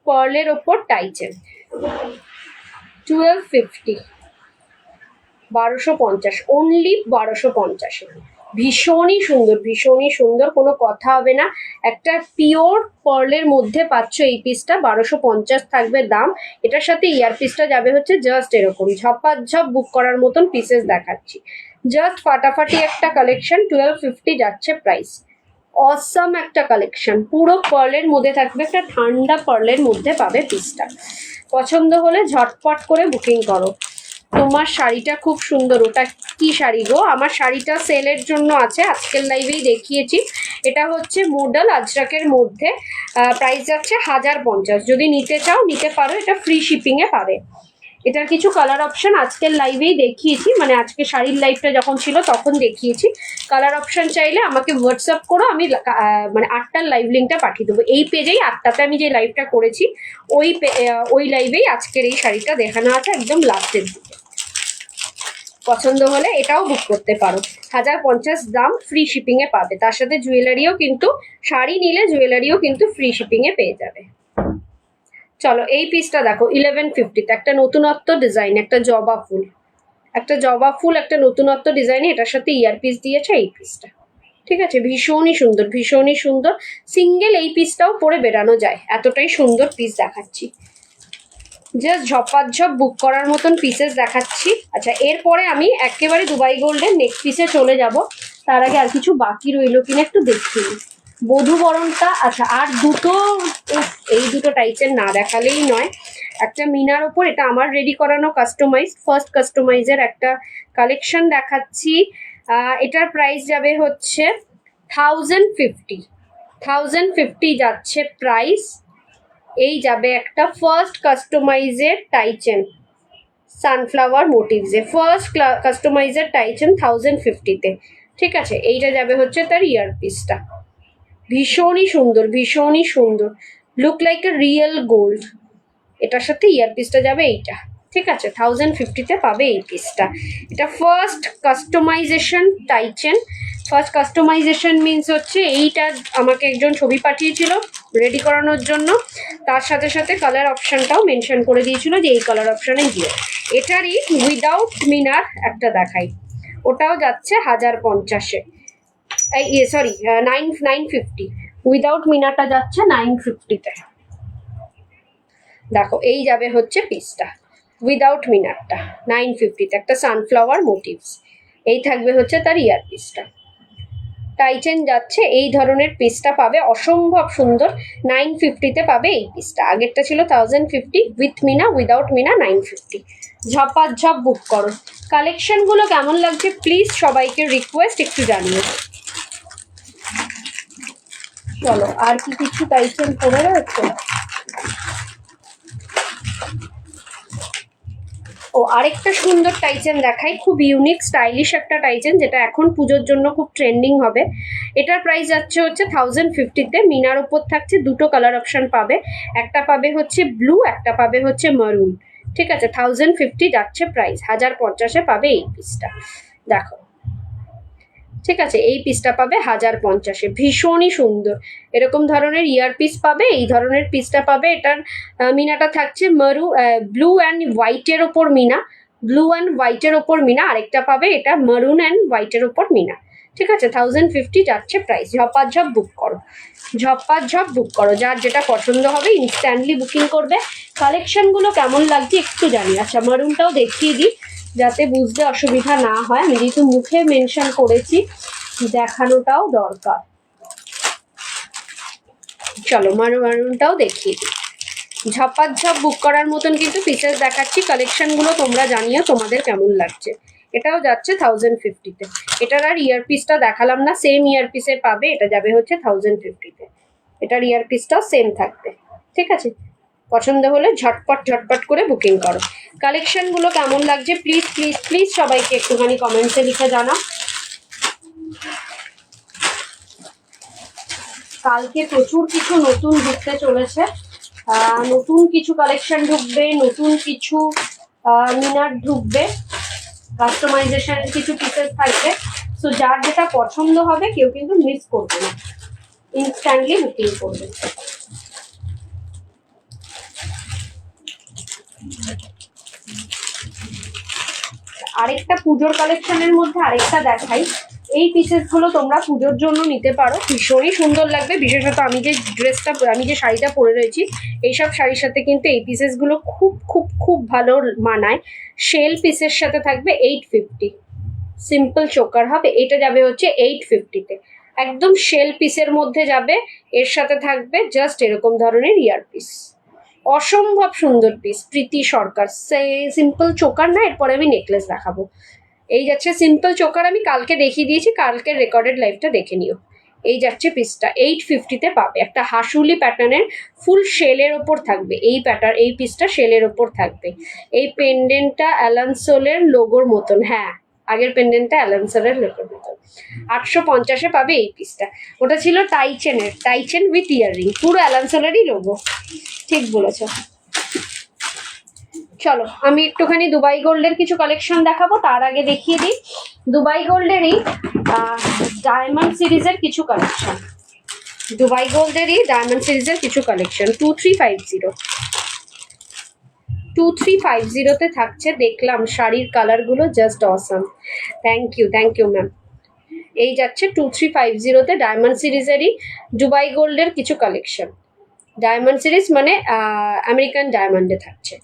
পার্লের ওপর টাইচেন। 1250, 1250, অনলি 1250-এ। ভীষণই সুন্দর, ভীষণই সুন্দর, কোনো কথা হবে না। একটা পিওর পার্লের মধ্যে পাচ্ছ এই পিসটা, 1250 থাকবে দাম। এটার সাথে ইয়ার পিসটা যাবে হচ্ছে জাস্ট এরকম ঝপ বুক করার মতন পিসেস দেখাচ্ছি। জাস্ট ফাটাফাটি একটা কালেকশন, 1250 যাচ্ছে প্রাইস। অসাম একটা কালেকশন, পুরো পার্লের মধ্যে থাকবে, একটা ঠান্ডা পার্লের মধ্যে পাবে পিসটা। পছন্দ হলে ঝটপট করে বুকিং করো। তোমার শাড়িটা খুব সুন্দর, ওটা কি শাড়ি গো? আমার শাড়িটা সেলের জন্য আছে, আজকের লাইভেই দেখিয়েছি। এটা হচ্ছে মডেল আজরাকের মধ্যে, প্রাইস যাচ্ছে 1050। যদি নিতে চাও নিতে পারো, এটা ফ্রি শিপিংয়ে পাবে। এটার কিছু কালার অপশন আজকের লাইভেই দেখিয়েছি, মানে আজকে শাড়ির লাইভটা যখন ছিল তখন দেখিয়েছি। কালার অপশন চাইলে আমাকে হোয়াটসঅ্যাপ করো, আমি মানে 8টার লাইভ লিঙ্কটা পাঠিয়ে দেবো। এই পেজেই 8টাতে আমি যে লাইভটা করেছি ওই লাইভেই আজকের এই শাড়িটা দেখানো আছে একদম লাস্টের দিকে। পছন্দ হলে এটাও বুক করতে পারো। 1050 দাম, ফ্রি শিপিংয়ে পাবে। তার সাথে জুয়েলারিও কিন্তু, শাড়ি নিলে জুয়েলারিও কিন্তু ফ্রি শিপিংয়ে পেয়ে যাবে। চলো এই পিসটা দেখো 1150-তে, একটা নতুনত্ব ডিজাইন, একটা জবা ফুল, একটা নতুনত্ব ডিজাইনে এটার সাথে ইয়ার পিস দিয়েছে এই পিসটা, ঠিক আছে। ভীষণই সুন্দর, ভীষণই সুন্দর। সিঙ্গেল এই পিসটাও পরে বেরানো যায়, এতটাই সুন্দর পিস দেখাচ্ছি। জাস্ট ঝপ বুক করার মতন পিসেস দেখাচ্ছি। আচ্ছা এরপরে আমি একেবারে দুবাই গোল্ডের নেক্সট পিসে চলে যাব। তার আগে আর কিছু বাকি রইলো কিনা একটু দেখি। বধূবরণটা, আচ্ছা আর দুটো, এই দুটো টাইপের না দেখালেই নয়। একটা মিনার ওপর, এটা আমার রেডি করানো কাস্টমাইজ, ফার্স্ট কাস্টমাইজের একটা কালেকশন দেখাচ্ছি। এটার প্রাইস যাবে হচ্ছে 1050 যাচ্ছে প্রাইস। এই যাবে একটা ফার্স্ট কাস্টমাইজের টাইচেন সানফ্লাওয়ার মোটিভসে, ফার্স্ট কাস্টমাইজের টাইচেন 1050-তে, ঠিক আছে। এইটা যাবে হচ্ছে তার ইয়ার পিসটা, ভীষণই সুন্দর, ভীষণই সুন্দর, look like a real gold. এটার সাথে ইয়ার পিসটা যাবে এইটা, ঠিক আছে। 1050-তে পাবে এই পিসটা। এটা first customisation টাইচেন। First customisation means হচ্ছে এইটা আমাকে একজন ছবি পাঠিয়েছিল রেডি করানোর জন্য, তার সাথে সাথে কালার অপশনটাও মেনশন করে দিয়েছিল যে এই কালার অপশনে গিয়ে। এটারই উইদাউট মিনার একটা দেখাই, ওটাও যাচ্ছে 1050-এ, সরি 950। উইদাউট মিনারটা যাচ্ছে 950-তে। দেখো এই যাবে হচ্ছে পিসটা উইদাউট মিনারটা 950-তে, একটা সানফ্লাওয়ার মোটিভস। এই থাকবে হচ্ছে তার ইয়ার পিসটা। টাইচেন যাচ্ছে, এই ধরনের পিসটা পাবে, অসম্ভব সুন্দর। 950-তে পাবে এই পিসটা। আগেরটা ছিল 1050, উইথ মিনা, উইদাউট মিনা 950। ঝপ বুক করো। কালেকশনগুলো কেমন লাগছে প্লিজ সবাইকে রিকোয়েস্ট একটু জানিও। চলো আর কি কিছু টাইচেন পড়ে রয়েছে। ও আরেকটা সুন্দর টাইচেন দেখাই, খুব ইউনিক স্টাইলিশ একটা টাইচেন, যেটা এখন পুজোর জন্য খুব ট্রেন্ডিং হবে। এটার প্রাইস যাচ্ছে হচ্ছে 1050-তে। মিনার উপর থাকছে, দুটো কালার অপশন পাবে, একটা পাবে হচ্ছে ব্লু, একটা পাবে হচ্ছে মারুন, ঠিক আছে। 1050 যাচ্ছে প্রাইস, 1050-এ পাবে এই পিসটা। দেখো ঠিক আছে, এই পিসটা পাবে 1050-এ, ভীষণই সুন্দর। এরকম ধরনের ইয়ারপিস পাবে, এই ধরনের পিসটা পাবে। এটার মিনাটা থাকছে ব্লু অ্যান্ড হোয়াইটের ওপর মিনা, ব্লু অ্যান্ড হোয়াইটের ওপর মিনা। আরেকটা পাবে এটা মারুন অ্যান্ড হোয়াইটের ওপর মিনা। ঠিক আছে, 1050 যাচ্ছে প্রাইস। ঝপাঝপ বুক করো, ঝপাঝপ বুক করো, যার যেটা পছন্দ হবে ইনস্ট্যান্টলি বুকিং করবে। কালেকশনগুলো কেমন লাগছে একটু জানি। আচ্ছা, মারুনটাও দেখিয়ে দিই যাতে বুঝতে অসুবিধা না হয়। আমি যেহেতু মুখে মেনশন করেছি, দেখানোটাও দরকার। চলো মারুনটাও দেখিয়ে দিই। ঝপাঝপ বুক করার মতন কিন্তু পিসেস দেখাচ্ছি। কালেকশনগুলো তোমরা জানিও তোমাদের কেমন লাগছে। এটাও যাচ্ছে 1050-তে। এটার আর ইয়ারপিসটা দেখালাম না, সেম ইয়ারপিসে পাবে। এটা যাবে হচ্ছে 1050-তে। এটার ইয়ারপিসটাও সেম থাকবে। ঠিক আছে, পছন্দ হলে ঝটপট ঝটপট করে বুকিং করো। কালেকশনগুলো কেমন লাগছে প্লিজ প্লিজ প্লিজ সবাইকে একটুখানি কমেন্টসে লিখে জানাও। কালকে প্রচুর কিছু নতুন ঢুকতে চলেছে, নতুন কিছু কালেকশন ঢুকবে, নতুন কিছু মিনার ঢুকবে, কাস্টমাইজেশন কিছু পিসেস থাকবে। সো যার যেটা পছন্দ হবে কেউ কিন্তু মিস করবে না, ইনস্ট্যান্টলি বুকিং করবে। আরেকটা পুজোর কালেকশনের মধ্যে আরেকটা দেখাই। এই পিসেসগুলো তোমরা পুজোর জন্য নিতে পারো, ভীষণই সুন্দর লাগবে। বিশেষত আমি যে শাড়িটা পরে রয়েছি, এইসব শাড়ির সাথে কিন্তু এই পিসেসগুলো খুব খুব খুব ভালো মানায়। শেল পিসের সাথে থাকবে 850, সিম্পল চোকার হবে। এটা যাবে হচ্ছে 850-তে, একদম শেল পিসের মধ্যে যাবে। এর সাথে থাকবে জাস্ট এরকম ধরনের ইয়ারপিস, অসম্ভব সুন্দর পিস। প্রীতি সরকার সিম্পল চোকার না, এরপরে আমি নেকলেস দেখাবো। এই যাচ্ছে সিম্পল চোকার, আমি কালকে দেখিয়ে দিয়েছি, কালকের রেকর্ডেড লাইভটা দেখে নিও। এই যাচ্ছে পিসটা 850-তে পাবে। একটা হাসুলি প্যাটার্নের ফুল শেলের ওপর থাকবে এই পিসটা শেলের ওপর থাকবে। এই পেন্ডেন্টটা অ্যালানসোলের লোগোর মতন, হ্যাঁ আগের পেন্ডেন্টটা অ্যালানসোলের লোগোর মতন। 850-এ পাবে এই পিসটা। ওটা ছিল টাইচেন উইথ ইয়াররিং, পুরো অ্যালানসোলেরই লোগো। ঠিক বলেছো। চলো আমি একটুখানি দুবাই গোল্ডের কিছু কালেকশন দেখাবো, তার আগে দেখিয়ে দিই দুবাই গোল্ডেরই ডায়মন্ড সিরিজের কিছু কালেকশন। দুবাই গোল্ডেরই ডায়মন্ড সিরিজের কিছু কালেকশন 2350-তে থাকছে। দেখলাম শাড়ির কালারগুলো just awesome. Thank you ma'am. এই যাচ্ছে 2350-তে ডায়মন্ড সিরিজেরই দুবাই গোল্ডের কিছু কালেকশন। ডায়মন্ড সিরিজ মানে আমেরিকান ডায়মন্ডে থাকছে।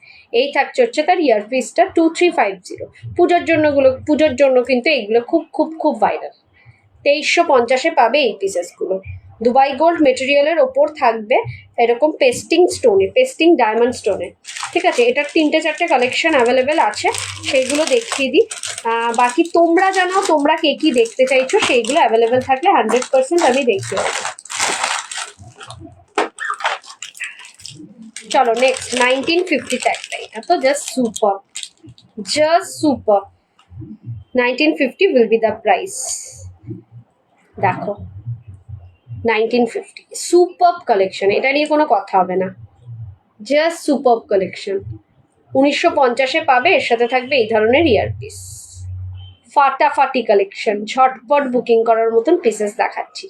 এই থাকছে হচ্ছে তার ইয়ারপিসটা 2350। পুজোর জন্য কিন্তু এইগুলো খুব খুব খুব ভাইরাল। 2350-এ পাবে এই পিসেসগুলো। দুবাই গোল্ড মেটেরিয়ালের ওপর থাকবে এরকম পেস্টিং ডায়মন্ড স্টোনে। ঠিক আছে, এটার 3-4টে কালেকশন অ্যাভেলেবেল আছে, সেইগুলো দেখিয়ে দিই। বাকি তোমরা জানাও তোমরা কে কি দেখতে চাইছো, সেইগুলো অ্যাভেলেবেল থাকলে 100% আমি দেখতে পাবো। চলো নেক্সট 1950 একটা, এটা তো just super 1950 will be the price। দেখো 1950 সুপার কালেকশন, এটা নিয়ে কোনো কথা হবে না, জাস্ট সুপার কালেকশন। 1950-এ পাবে, এর সাথে থাকবে এই ধরনের ইয়ারপিস। ফাটাফাটি কালেকশন, ঝটপট বুকিং করার মতন পিসেস দেখাচ্ছি।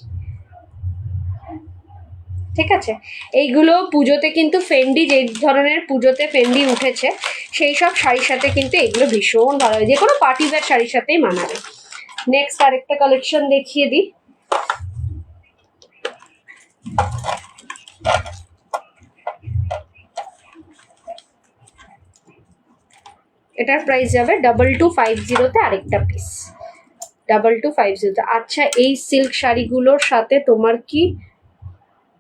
ঠিক আছে, এইগুলো পুজোতে কিন্তু ফেন্ডি, যে ধরনের পুজোতে ফেন্ডি উঠেছে সেই সব শাড়ির সাথে কিন্তু এগুলো ভীষণ ভালো হয়, যে কোনো পার্টি ওয়্যার শাড়ির সাথেই মানাবে। নেক্সট আরেকটা কালেকশন দেখিয়ে দিই। এটার প্রাইস যাবে 2250-তে, আরেকটা পিস 2250-তে। আচ্ছা, এই সিল্ক শাড়িগুলোর সাথে তোমার কি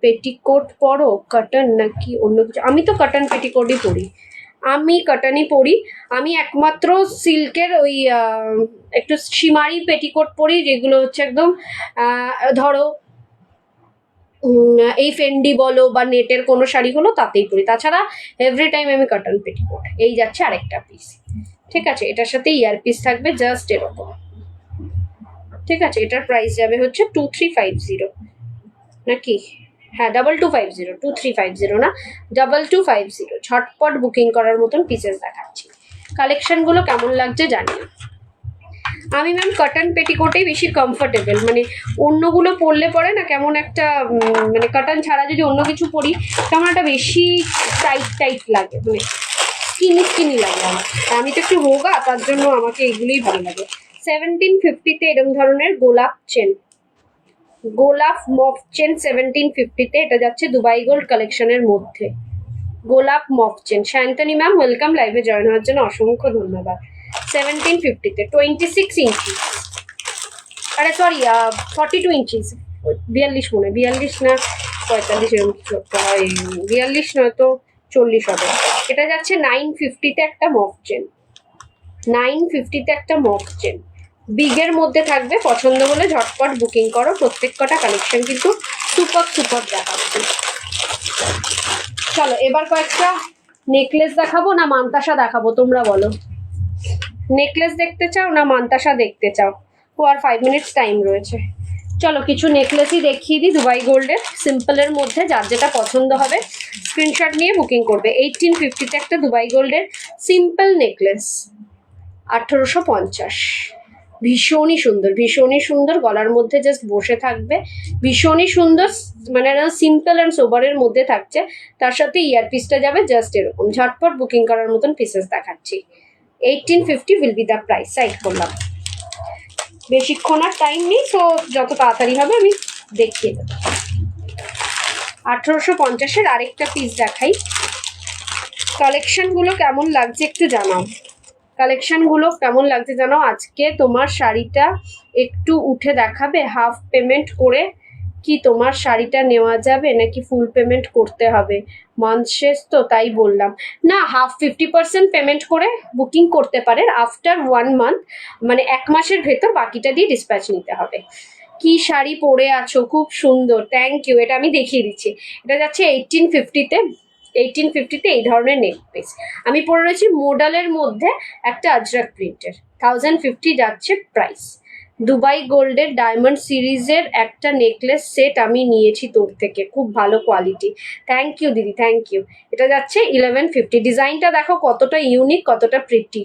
পেটিকোট পরো, কটন নাকি অন্য কিছু? আমি তো কটন পেটিকোটই পরি, আমি কটনই পরি। আমি একমাত্র সিল্কের ওই একটু শিমারি পেটিকোট পরি, যেগুলো হচ্ছে একদম ধরো এই ফেন্ডি বলো বা নেটের কোনো শাড়ি হলো তাতেই পরি, তাছাড়া এভরি টাইম আমি কটন পেটিকোট। এই যাচ্ছে আরেকটা পিস। ঠিক আছে, এটার সাথে ইয়ারপিস থাকবে জাস্ট এরকম। ঠিক আছে, এটার প্রাইস যাবে হচ্ছে 2350 নাকি, হ্যাঁ 2250, 2350 না 2250। ঝটপট বুকিং করার মতন পিসেস দেখাচ্ছি। কালেকশনগুলো কেমন লাগছে জানিও। আমি ম্যাম কটন পেটিকোটেই বেশি কমফোর্টেবল, মানে অন্যগুলো পরলে পরে না কেমন একটা মানে কটন ছাড়া যদি অন্য কিছু পরি কেমন একটা বেশি টাইট টাইট লাগে, মানে স্কিনি স্কিনি লাগে আমার। আমি তো একটু রোগা, তার জন্য আমাকে এগুলোই ভালো লাগে। 1750-তে এরকম ধরনের গোলাপ চেন, গোলাপ মফ চেন 1750-তে, এটা যাচ্ছে দুবাই গোল্ড কালেকশনের মধ্যে। গোলাপ মফ চেন। শান্তনী ম্যাম ওয়েলকাম, লাইভে জয়েন হওয়ার জন্য অসংখ্য ধন্যবাদ। 1750-তে 26 ইঞ্চি, আরে সরি 42 ইঞ্চিস, 42 মনে, 42 না 45 এরকম কিছু একটা হয়, 42 নয়তো 40 হবে। এটা যাচ্ছে 950-তে একটা মফ চেন, 950-তে একটা মফ চেন, বিগের মধ্যে থাকবে। পছন্দ হলে ঝটপট বুকিং করো, প্রত্যেক কটা কালেকশন কিন্তু সুপার সুপার দেখাচ্ছে। চলো এবার কয়েকটা নেকলেস দেখাবো না মানতাসা দেখাবো, তোমরা বলো। নেকলেস দেখতে চাও না মানতাসা দেখতে চাও? ও আর 5 মিনিটস টাইম রয়েছে। চলো কিছু নেকলেসই দেখিয়ে দিই দুবাই গোল্ডের, সিম্পলের মধ্যে, যার যেটা পছন্দ হবে স্ক্রিনশট নিয়ে বুকিং করবে। 1850-তে একটা দুবাই গোল্ডের সিম্পল নেকলেস, 1850, ভীষণই সুন্দর, ভীষণই সুন্দর, গলার মধ্যে জাস্ট বসে থাকবে, ভীষণই সুন্দর, মানে সিম্পল অ্যান্ড সোবারের মধ্যে থাকছে। তার সাথে ইয়ারপিসটা যাবে জাস্ট এরকম। ঝটপট বুকিং করার মতন পিসেস দেখাচ্ছি। 1850 will be the price. Side করলাম, বেশিক্ষণ আর টাইম নেই, তো যত তাড়াতাড়ি হবে আমি দেখিয়ে দেবো। 1850-এর আরেকটা পিস দেখাই। কালেকশনগুলো কেমন লাগছে একটু জানাও, কালেকশনগুলো কেমন লাগছে জানাও। আজকে তোমার শাড়িটা একটু উঠে দেখাবে, হাফ পেমেন্ট করে কি তোমার শাড়িটা নেওয়া যাবে নাকি ফুল পেমেন্ট করতে হবে? মান্থ শেষ তো তাই বললাম। না, হাফ 50% পেমেন্ট করে বুকিং করতে পারেন, আফটার 1 মান্থ, মানে 1 মাসের ভেতর বাকিটা দিয়ে ডিসপ্যাচ নিতে হবে। কি শাড়ি পরে আছো, খুব সুন্দর, থ্যাংক ইউ। এটা আমি দেখিয়ে দিচ্ছি, এটা যাচ্ছে 1850-তে, 1850-তে এই ধরনের নেক পিস। আমি পরে রয়েছি মোডালের মধ্যে একটা আজরাক প্রিন্টের, 1050 যাচ্ছে প্রাইস। দুবাই গোল্ডের ডায়মন্ড সিরিজের একটা নেকলেস সেট আমি নিয়েছি তোর থেকে, খুব ভালো কোয়ালিটি। থ্যাংক ইউ দিদি, থ্যাংক ইউ। এটা যাচ্ছে 1150। ডিজাইনটা দেখো কতটা ইউনিক, কতটা প্রিটি।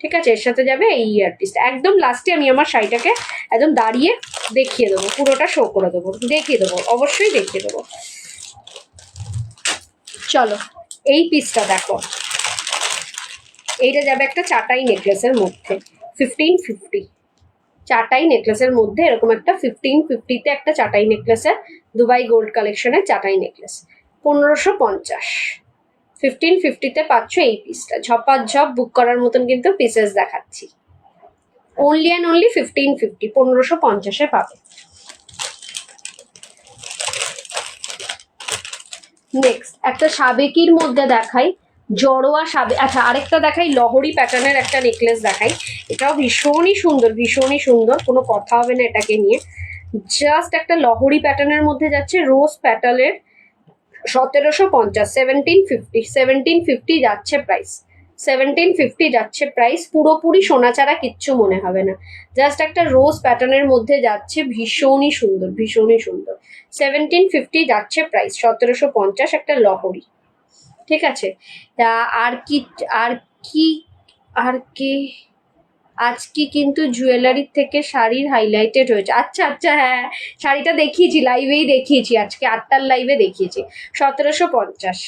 ঠিক আছে, এর সাথে যাবে এই ইয়ারপিসটা। একদম লাস্টে আমি আমার শাড়িটাকে একদম দাঁড়িয়ে দেখিয়ে দেবো, পুরোটা শো করে দেবো, দেখিয়ে দেবো, অবশ্যই দেখিয়ে দেবো। চলো এই পিসটা দেখো, এইটা যাবে একটা চাটাই নেকলেসের মধ্যে, 1550। চাটাই নেকলেসের মধ্যে এরকম একটা 1550-তে একটা চাটাই নেকলেসের, দুবাই গোল্ড কালেকশনের চাটাই নেকলেস, 1550। 1550-তে পাচ্ছ এই পিসটা। ঝপাঝপ বুক করার মতন কিন্তু পিসেস দেখাচ্ছি। অনলি অ্যান্ড অনলি 1550, 1550-এ পাবে। নেক্সট একটা সাবেকির মধ্যে দেখাই, জড়োয়া সাবে, আচ্ছা আরেকটা দেখাই, লহরি প্যাটার্নের একটা নেকলেস দেখাই। এটাও ভীষণই সুন্দর, ভীষণই সুন্দর, কোনো কথা হবে না এটাকে নিয়ে। জাস্ট একটা লহরি প্যাটার্নের মধ্যে যাচ্ছে, রোজ প্যাটার্নের, 1750, 1750, 1750 যাচ্ছে প্রাইস, 1750 যাচ্ছে প্রাইস। পুরোপুরি সোনা ছাড়া কিচ্ছু মনে হবে না, জাস্ট একটা রোজ প্যাটার্নের মধ্যে যাচ্ছে, ভীষণই সুন্দর, ভীষণই সুন্দর। 1750 যাচ্ছে প্রাইস, 1750 একটা লহরি। ঠিক আছে, তা আর কি, আর কি, আর কি, আজকে কিন্তু জুয়েলারির থেকে শাড়ির হাইলাইটেড হয়েছে। আচ্ছা আচ্ছা, হ্যাঁ শাড়িটা দেখিয়েছি, লাইভেই দেখিয়েছি, আজকে 8টার লাইভে দেখিয়েছি। 1750।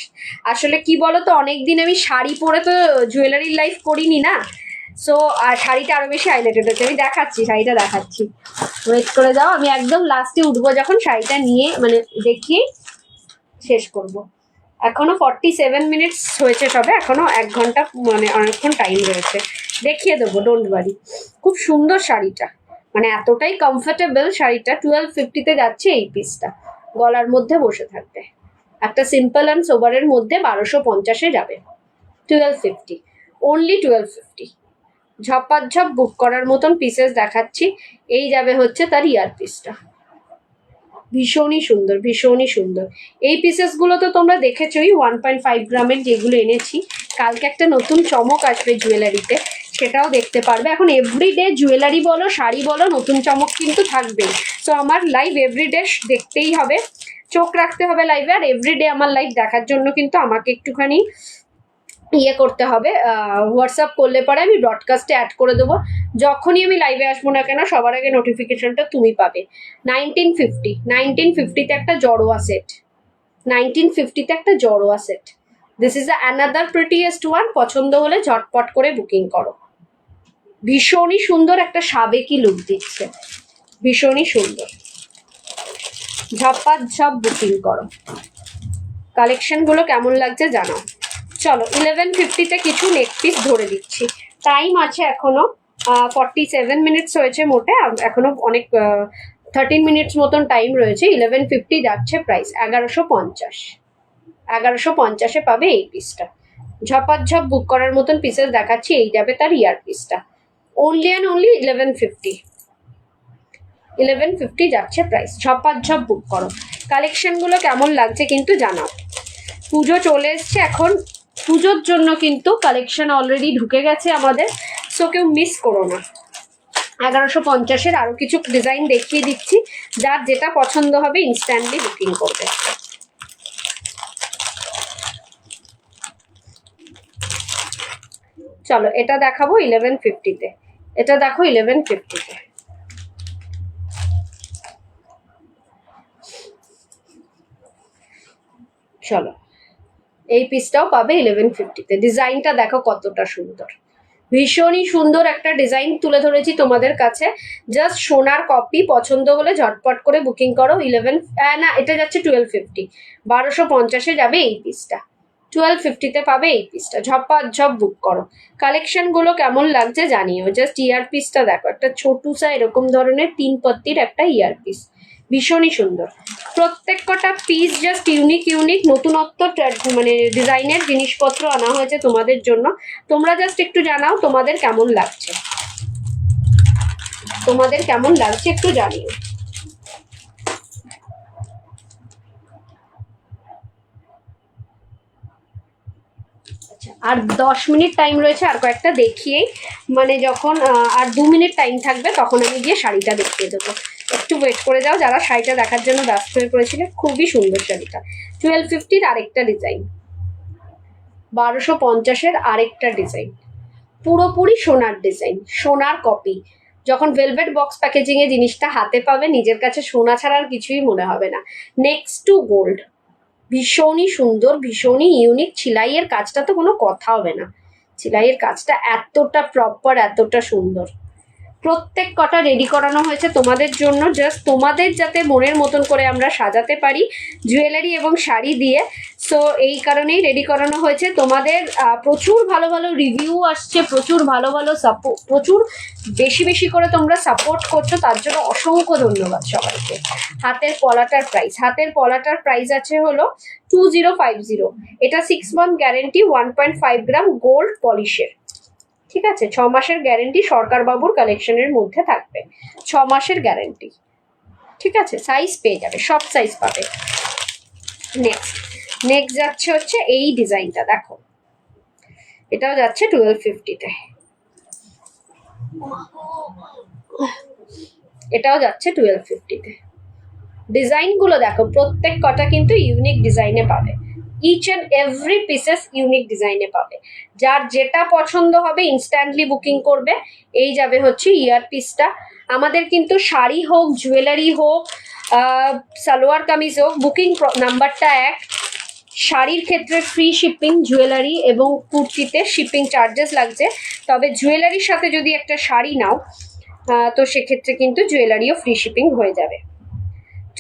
আসলে কি বলতো, অনেকদিন আমি শাড়ি পরে তো জুয়েলারির লাইভ করিনি না, সো আর শাড়িটা আরো বেশি হাইলাইটেড হচ্ছে। আমি দেখাচ্ছি, শাড়িটা দেখাচ্ছি, ওয়েট করে যাও। আমি একদম লাস্টে উঠবো যখন শাড়িটা নিয়ে, মানে দেখিয়ে শেষ করব। এখনো 47 মিনিটস হয়েছে সবে, এখনো 1 ঘন্টা, মানে অনেকক্ষণ টাইম রয়েছে, দেখিয়ে দেবো, ডোন্ট ওয়ারি। খুব সুন্দর শাড়িটা, মানে এতটাই কমফোর্টেবল শাড়িটা। 1250-তে যাচ্ছে এই পিসটা, গলার মধ্যে বসে থাকবে, একটা সিম্পল অ্যান্ড সোবারের মধ্যে 1250-এ যাবে। 1250, অনলি 1250। ঝপাঝপ বুক করার মতন পিসেস দেখাচ্ছি। এই যাবে হচ্ছে তার ইয়ার পিসটা, ভীষণই সুন্দর, ভীষণই সুন্দর। এই পিসেসগুলো তো তোমরা দেখেছোই, 1.5 গ্রামের যেগুলো এনেছি। কালকে একটা নতুন চমক আসবে জুয়েলারিতে, সেটাও দেখতে পারবে। এখন এভরিডে জুয়েলারি বলো, শাড়ি বলো, নতুন চমক কিন্তু থাকবেই। সো আমার লাইভ এভরিডে দেখতেই হবে, চোখ রাখতে হবে লাইভে। আর এভরিডে আমার লাইভ দেখার জন্য কিন্তু আমাকে একটুখানি ইয়ে করতে হবে, হোয়াটসঅ্যাপ করলে পরে আমি ব্রডকাস্টে অ্যাড করে দেবো। যখনই আমি লাইভে আসবো না কেন সবার আগে নোটিফিকেশনটা তুমি পাবে। 1950 একটা জড়োয়া সেট, 1950 একটা জড়োয়া set. This is another prettiest one. পছন্দ হলে ঝটপট করে বুকিং করো। ভীষণই সুন্দর একটা সাবেকি লুক দিচ্ছে, ভীষণই সুন্দর। ঝপ বুকিং করো। কালেকশনগুলো কেমন লাগছে জানাও। চলো 1150-তে কিছু নেক পিস ধরে দিচ্ছি। টাইম আছে এখনো 47 মিনিটস হয়েছে মোটে, এখনো অনেক 13 মিনিটস মতন টাইম রয়েছে। 1150 যাচ্ছে প্রাইস 1150। 1150-এ পাবে এই পিসটা। ঝপাঝপ বুক করার মতন পিসেস দেখাচ্ছি। এই যাবে তার ইয়ার পিসটা, অনলি অ্যান্ড অনলি 1150। 1150 যাচ্ছে প্রাইস। ঝপাঝপ বুক করো। কালেকশনগুলো কেমন লাগছে কিন্তু জানাও। পুজো চলে এসছে এখন, পুজোর জন্য কিন্তু কালেকশন অলরেডি ঢুকে গেছে আমাদের, সো কেউ মিস করো না। 1150-এর আরো কিছু ডিজাইন দেখিয়ে দিচ্ছি, যার যেটা পছন্দ হবে ইনস্ট্যান্টলি বুকিং করবে। চলো এটা দেখাবো 1150-তে। এটা দেখো 1150-তে। চলো এই পিসটাও পাবে 1150-তে। ডিজাইনটা দেখো কতটা সুন্দর, ভীষণই সুন্দর একটা ডিজাইন তুলে ধরেছি তোমাদের কাছে। জাস্ট সোনার কপি, পছন্দ হলে ঝটপট করে বুকিং করো। না এটা যাচ্ছে 1250, 1250-এ যাবে এই পিসটা। 1250-তে পাবে এই পিসটা। ঝপ বুক করো। কালেকশনগুলো কেমন লাগছে জানিও। জাস্ট ইয়ার পিসটা দেখো, একটা ছোটুসা এরকম ধরনের 3 পত্তির একটা ইয়ার পিস, ভীষণই সুন্দর। প্রত্যেক কটা পিস জাস্ট ইউনিক নতুনত্ব মানে ডিজাইনের জিনিসপত্র আনা হয়েছে তোমাদের জন্য। তোমরা জাস্ট একটু জানাও তোমাদের কেমন লাগছে, তোমাদের কেমন লাগছে একটু জানিও। আর 10 মিনিট টাইম রয়েছে, আর কয়েকটা দেখিয়েই মানে যখন আর 2 মিনিট টাইম থাকবে তখন আমি গিয়ে শাড়িটা দেখিয়ে দেবো। একটু ওয়েট করে যাও যারা শাড়িটা দেখার জন্য ব্যস্ত হয়ে পড়েছিলে। খুবই সুন্দর শাড়িটা। 1250-র আরেকটা ডিজাইন, 1250-এর আরেকটা ডিজাইন, পুরোপুরি সোনার ডিজাইন, সোনার কপি। যখন ভেলভেট বক্স প্যাকেজিং এ জিনিসটা হাতে পাবে নিজের কাছে সোনা ছাড়া আর কিছুই মনে হবে না। নেক্সট টু গোল্ড, ভীষণই সুন্দর, ভীষণই ইউনিক। ছিলাইয়ের কাজটা তো কোনো কথা হবে না, ছিলাইয়ের কাজটা এতটা প্রপার, এতটা সুন্দর। প্রত্যেক কটা রেডি করানো হয়েছে তোমাদের জন্য, জাস্ট তোমাদের যাতে মনের মতন করে আমরা সাজাতে পারি জুয়েলারি এবং শাড়ি দিয়ে। সো এই কারণেই রেডি করানো হয়েছে। তোমাদের প্রচুর ভালো ভালো রিভিউ আসছে, প্রচুর ভালো প্রচুর বেশি করে তোমরা সাপোর্ট করছো, তার জন্য অসংখ্য ধন্যবাদ সবাইকে। হাতের পলাটার প্রাইস আছে হলো 2050। এটা 6 মান্থ গ্যারেন্টি, 1.5 গ্রাম গোল্ড পলিশের। ঠিক আছে, 6 মাসের গ্যারেন্টি সরকার বাবুর কালেকশনের মধ্যে থাকবে, 6 মাসের গ্যারেন্টি। ঠিক আছে, সাইজ পেয়ে যাবে, সব সাইজ পাবে। নেক্সট যাচ্ছে হচ্ছে এই ডিজাইনটা দেখো, এটাও যাচ্ছে 1250-তে। এটাও যাচ্ছে 1250-তে। ডিজাইনগুলো দেখো, প্রত্যেক কটা কিন্তু ইউনিক ডিজাইনে পাবে। Each and every pieces unique ডিজাইনে পাবে। যার যেটা পছন্দ হবে ইনস্ট্যান্টলি বুকিং করবে। এই যাবে হচ্ছে ইয়ার পিসটা। আমাদের কিন্তু শাড়ি হোক, জুয়েলারি হোক, সালোয়ার কামিজ হোক, বুকিং নাম্বারটা এক। শাড়ির ক্ষেত্রে ফ্রি শিপিং, জুয়েলারি এবং কুর্তিতে শিপিং চার্জেস লাগছে। তবে জুয়েলারির সাথে যদি একটা শাড়ি নাও তো সেক্ষেত্রে কিন্তু জুয়েলারিও ফ্রি শিপিং হয়ে যাবে।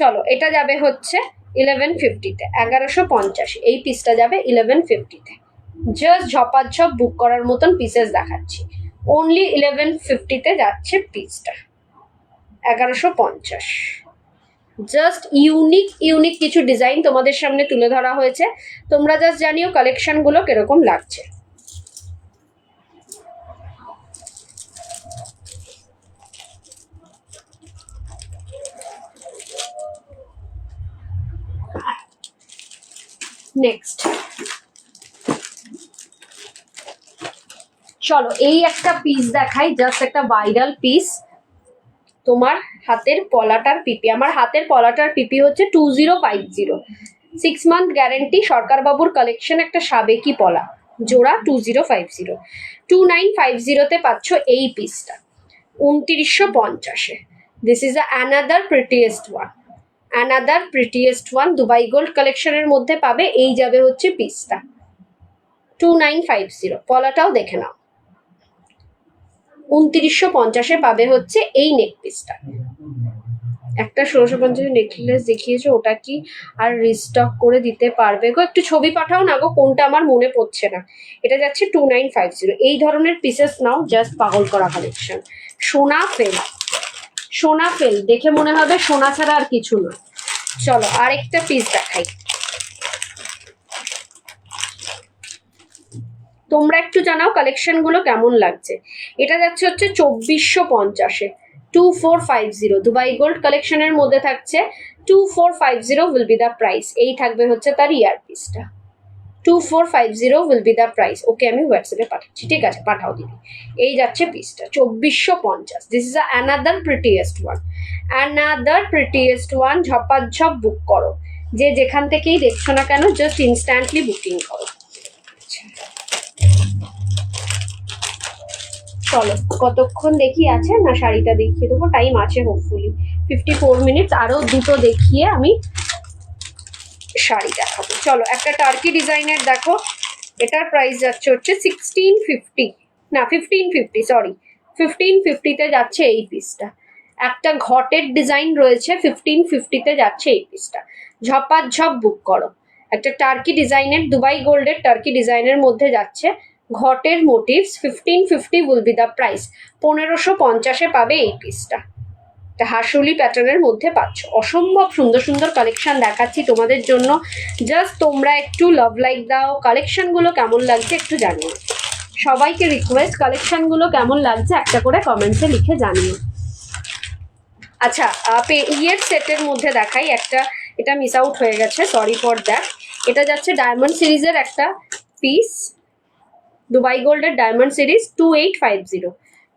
চলো এটা যাবে হচ্ছে 1150-তে, 1150। এই পিসটা যাবে 1150-তে। জাস্ট ঝপাঝপ বুক করার মতন পিসেস দেখাচ্ছি। অনলি 1150-তে যাচ্ছে পিসটা, 1150। জাস্ট ইউনিক কিছু ডিজাইন তোমাদের সামনে তুলে ধরা হয়েছে। তোমরা জাস্ট জানিও কালেকশনগুলো কিরকম লাগছে। নেক্সট চলো এই একটা পিস দেখাই, জাস্ট একটা ভাইরাল পিস। তোমার হাতের পলাটার পিপি, আমার হাতের পলাটার পিপি হচ্ছে 2050, 6 মান্থ গ্যারেন্টি, সরকার বাবুর কালেকশন, একটা সাবেকি পলা। জোড়া 2050, 2950-তে পাচ্ছ এই পিসটা 2950-এ। This is another prettiest one, another prettiest one. Dubai gold কালেকশনের মধ্যে পাবে, এই যাবে হচ্ছে পিসটা 2950। পলাটাও দেখে নাও, 2950-এ পাবে হচ্ছে এই নেক পিসটা। একটা 1650 নেকলেস দেখিয়েছো, ওটা কি আর রিস্টক করে দিতে পারবে গো? একটু ছবি পাঠাও না গো, কোনটা আমার মনে পড়ছে না। এটা যাচ্ছে 2950। এই ধরনের পিসেস নাও, জাস্ট পাগল করা কালেকশন। সোনা ফেল, সোনা ফেল দেখে মনে হবে সোনা ছাড়া আর কিছু না। চলো আরেকটা পিস দেখাই, তোমরা একটু জানাও কালেকশন গুলো কেমন লাগছে। এটা যাচ্ছে হচ্ছে 2450-এ, 2450। দুবাই গোল্ড কালেকশনের মধ্যে থাকছে 2450 উইল বি দ্য প্রাইস। এই থাকবে হচ্ছে তার ইয়ার পিসটা, 2450 উইল বি দ্য প্রাইস। ওকে, আমি হোয়াটসঅ্যাপে পাঠাচ্ছি, ঠিক আছে পাঠাও দিদি। এই যাচ্ছে পিসটা 2450। This is another prettiest one, another prettiest one. ঝপাঝপ বুক করো, যে যেখান থেকেই দেখছো না কেন, জাস্ট ইনস্ট্যান্টলি বুকিং করো। চলো কতক্ষণ দেখি আছে না, শাড়িটা দেখিয়ে দেবো, টাইম আছে হোপফুলি 54 মিনিটস। আরো দুটো দেখিয়ে আমি শাড়ি দেখাবো। চলো একটা টার্কি ডিজাইনের দেখো, এটার প্রাইস যাচ্ছে হচ্ছে 1650, না 1550, সরি 1550-তে যাচ্ছে এই পিসটা। একটা ঘটের ডিজাইন রয়েছে, 1550-তে যাচ্ছে এই পিসটা। ঝপাঝপ বুক করো। একটা টার্কি ডিজাইনের, দুবাই গোল্ডের টার্কি ডিজাইনের মধ্যে যাচ্ছে ঘটের motifs, 1550 will be the price. 1550-এ পাবে এই পিসটা। হাসুলি প্যাটার্নের মধ্যে পাচ্ছ। অসম্ভব সুন্দর সুন্দর কালেকশন দেখাচ্ছি তোমাদের জন্য, জাস্ট তোমরা একটু লাভ লাইক দাও। কালেকশন গুলো কেমন লাগছে একটু জানিও, সবাইকে রিকোয়েস্ট কালেকশন গুলো কেমন লাগছে একটা করে কমেন্টসে লিখে জানিও। আচ্ছা ইয়ের সেটের মধ্যে দেখাই একটা, এটা মিস আউট হয়ে গেছে, সরি ফর দ্যাট। এটা যাচ্ছে ডায়মন্ড সিরিজের একটা পিস, দুবাই গোল্ডের diamond series 2850,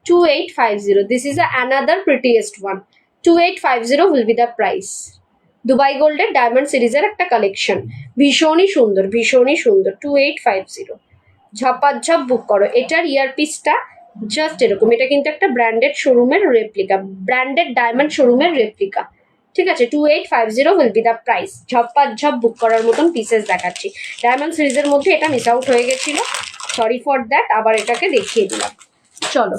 2850। This is another prettiest one, 2850 will be the price. Dubai গোল্ডের ডায়মন্ড সিরিজের একটা কালেকশন, ভীষণই সুন্দর, ভীষণই সুন্দর। 2850, ঝপাঝপ বুক করো। এটার ইয়ারপিসটা জাস্ট এরকম, এটা কিন্তু একটা ব্র্যান্ডেড শোরুমের রেপ্লিকা, ব্র্যান্ডেড ডায়মন্ড শোরুমের রেপ্লিকা, ঠিক আছে। 2850 উইল বি দ্য প্রাইস। ঝপাঝপ বুক করার মতন পিসেস দেখাচ্ছি। ডায়মন্ড সিরিজের মধ্যে এটা মিস আউট হয়ে গেছিল, সরি ফর দ্যাট, আবার এটাকে দেখিয়ে দিলাম। চলো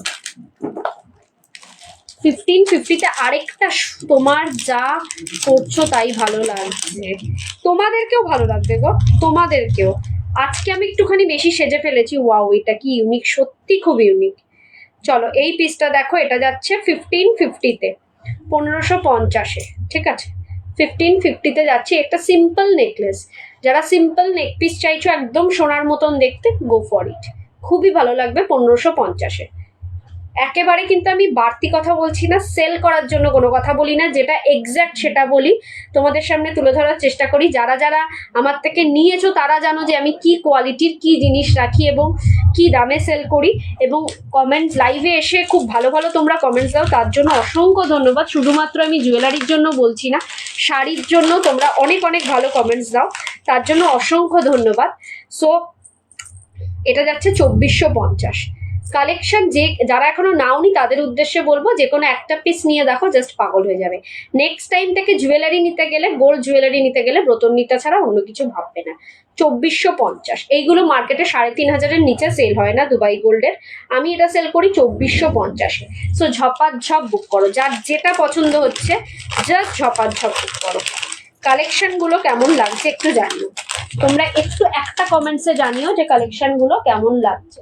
1550-তে আরেকটা, তোমার যা করছো তাই ভালো লাগছে, তোমাদেরকেও ভালো লাগবে গো, তোমাদেরকেও। আজকে আমি একটুখানি বেশি সেজে ফেলেছি। ওয়াও, এটা কি ইউনিক, সত্যি খুব ইউনিক। চলো এই পিসটা দেখো, এটা যাচ্ছে 1550-তে, 1550-এ, ঠিক আছে। 1550-তে যাচ্ছে একটা সিম্পল নেকলেস। যারা সিম্পল নেক পিস চাইছো একদম সোনার মতন দেখতে, গো ফর ইট, খুবই ভালো লাগবে 1550-এ। একেবারে কিন্তু আমি বাড়তি কথা বলছি না, সেল করার জন্য কোনো কথা বলি না, যেটা এক্স্যাক্ট সেটা বলি, তোমাদের সামনে তুলে ধরার চেষ্টা করি। যারা যারা আমার থেকে নিয়েছো তারা জানো যে আমি কি কোয়ালিটির কি জিনিস রাখি এবং কি দামে সেল করি। এবং কমেন্টস লাইভে এসে খুব ভালো ভালো তোমরা কমেন্টস দাও, তার জন্য অসংখ্য ধন্যবাদ। শুধুমাত্র আমি জুয়েলারির জন্য বলছি না, শাড়ির জন্য তোমরা অনেক অনেক ভালো কমেন্টস দাও, তার জন্য অসংখ্য ধন্যবাদ। সো এটা যাচ্ছে 2450 কালেকশন। যে যারা এখনো নাওনি তাদের উদ্দেশ্যে বলবো, যে কোনো একটা পিস নিয়ে দেখো, জাস্ট পাগল হয়ে যাবে। নেক্সট টাইম থেকে জুয়েলারি নিতে গেলে, গোল্ড জুয়েলারি নিতে গেলে ব্রতননিতা ছাড়া অন্য কিছু ভাববে না। 2450, এইগুলো মার্কেটে 3500-এর নিচে সেল হয় না দুবাই গোল্ডের, আমি এটা সেল করি 2450-এ। সো ঝপাঝপ বুক করো, যার যেটা পছন্দ হচ্ছে জাস্ট ঝপাঝপ বুক করো। কালেকশন গুলো কেমন লাগছে একটু জানিও, তোমরা একটু একটা কমেন্টসে জানিও যে কালেকশন গুলো কেমন লাগছে।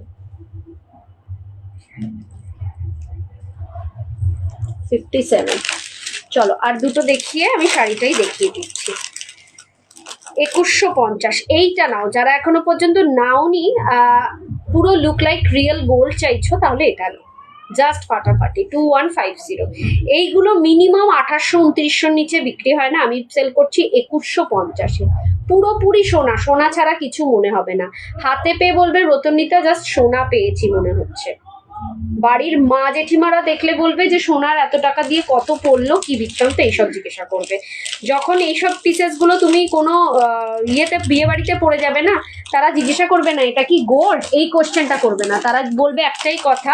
57। চলো আর দুটো দেখিয়ে আমি শাড়িটাই দেখিয়ে দিচ্ছি। 2150, এইটা নাও যারা এখনো পর্যন্ত নাওনি, পুরো লুক লাইক রিয়েল গোল্ড চাইছো, তাহলে এটা নাও, জাস্ট ফাটাফাটি 2150। এইগুলো মিনিমাম 2800-2900-র নিচে বিক্রি হয় না, আমি সেল করছি 2150-এ। পুরোপুরি সোনা, সোনা ছাড়া কিছু মনে হবে না, হাতে পেয়ে বলবে রতননিতা জাস্ট সোনা পেয়েছি মনে হচ্ছে। বাড়ির মা জেঠিমারা দেখলে বলবে যে সোনার এত টাকা দিয়ে কত পড়লো, কি বৃত্তান্ত, এইসব জিজ্ঞাসা করবে। যখন এইসব পিসেস গুলো তুমি কোনো ইয়েতে বিয়ে বাড়িতে পড়ে যাবে না, তারা জিজ্ঞাসা করবে না এটা কি গোল্ড, এই কোশ্চেনটা করবে না। তারা বলবে একটাই কথা,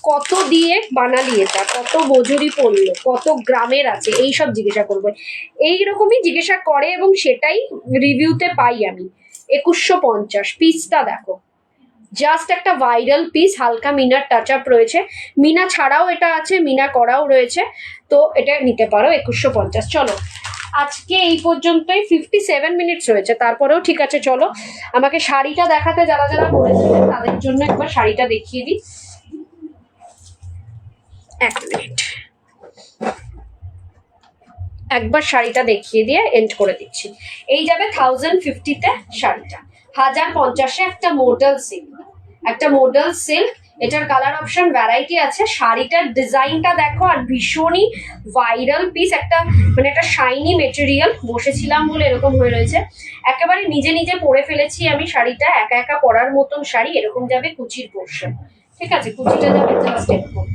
কত দিয়ে বানালি এটা, কত মজুরি পড়লো, কত গ্রামের আছে, এইসব জিজ্ঞাসা করবে। এইরকমই জিজ্ঞাসা করে এবং সেটাই রিভিউতে পাই আমি। 2150 পিসটা দেখো, জাস্ট একটা ভাইরাল পিস, হালকা মিনার টাচ আপ রয়েছে, মিনা ছাড়াও এটা আছে, মিনা করাও রয়েছে, তো এটা নিতে পারো 2150। চলো আজকে এই পর্যন্তই, 57 মিনিটস হয়েছে, তারপরেও ঠিক আছে। চলো আমাকে শাড়িটা দেখাতে যারা যারা বলেছিলেন তাদের জন্য একবার শাড়িটা দেখিয়ে দিই। এক মিনিট, একবার শাড়িটা দেখিয়ে দিয়ে এন্ড করে দিচ্ছি। এই যাবে 1050-তে শাড়িটা, 1050-এ একটা মডেল সিল্ক, একটা মডেল সিল্ক। এটার কালার অপশন ভ্যারাইটি আছে। শাড়িটার ডিজাইনটা দেখো, আর ভীষণই ভাইরাল পিস, একটা মানে একটা শাইনি মেটেরিয়াল, বসেছিলাম বলে এরকম হয়ে রয়েছে। একেবারে নিজে নিজে পরে ফেলেছি আমি শাড়িটা, একা একা পরার মতন শাড়ি। এরকম যাবে কুচির পোর্শন, ঠিক আছে, কুচিটা যাবে জাস্ট এরকম,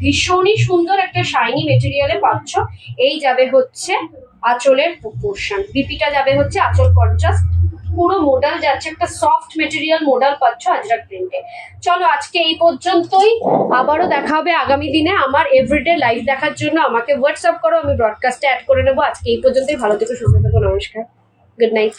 ভীষণই সুন্দর একটা শাইনি মেটেরিয়ালে পাচ্ছ। এই যাবে হচ্ছে আঁচলের পোর্শন, বিপিটা যাবে হচ্ছে আঁচল কন্ট্রাস্ট, পুরো মডেল যাচ্ছে একটা সফট মেটেরিয়াল মডেল পাচ্ছ আজরাক প্রিন্টে। চলো আজকে এই পর্যন্তই, আবারও দেখা হবে আগামী দিনে। আমার এভরিডে লাইভ দেখার জন্য আমাকে হোয়াটসঅ্যাপ করো, আমি ব্রডকাস্টে অ্যাড করে নেবো। আজকে এই পর্যন্তই, ভালো থেকো, সুস্থ থেকো, নমস্কার, গুড নাইট।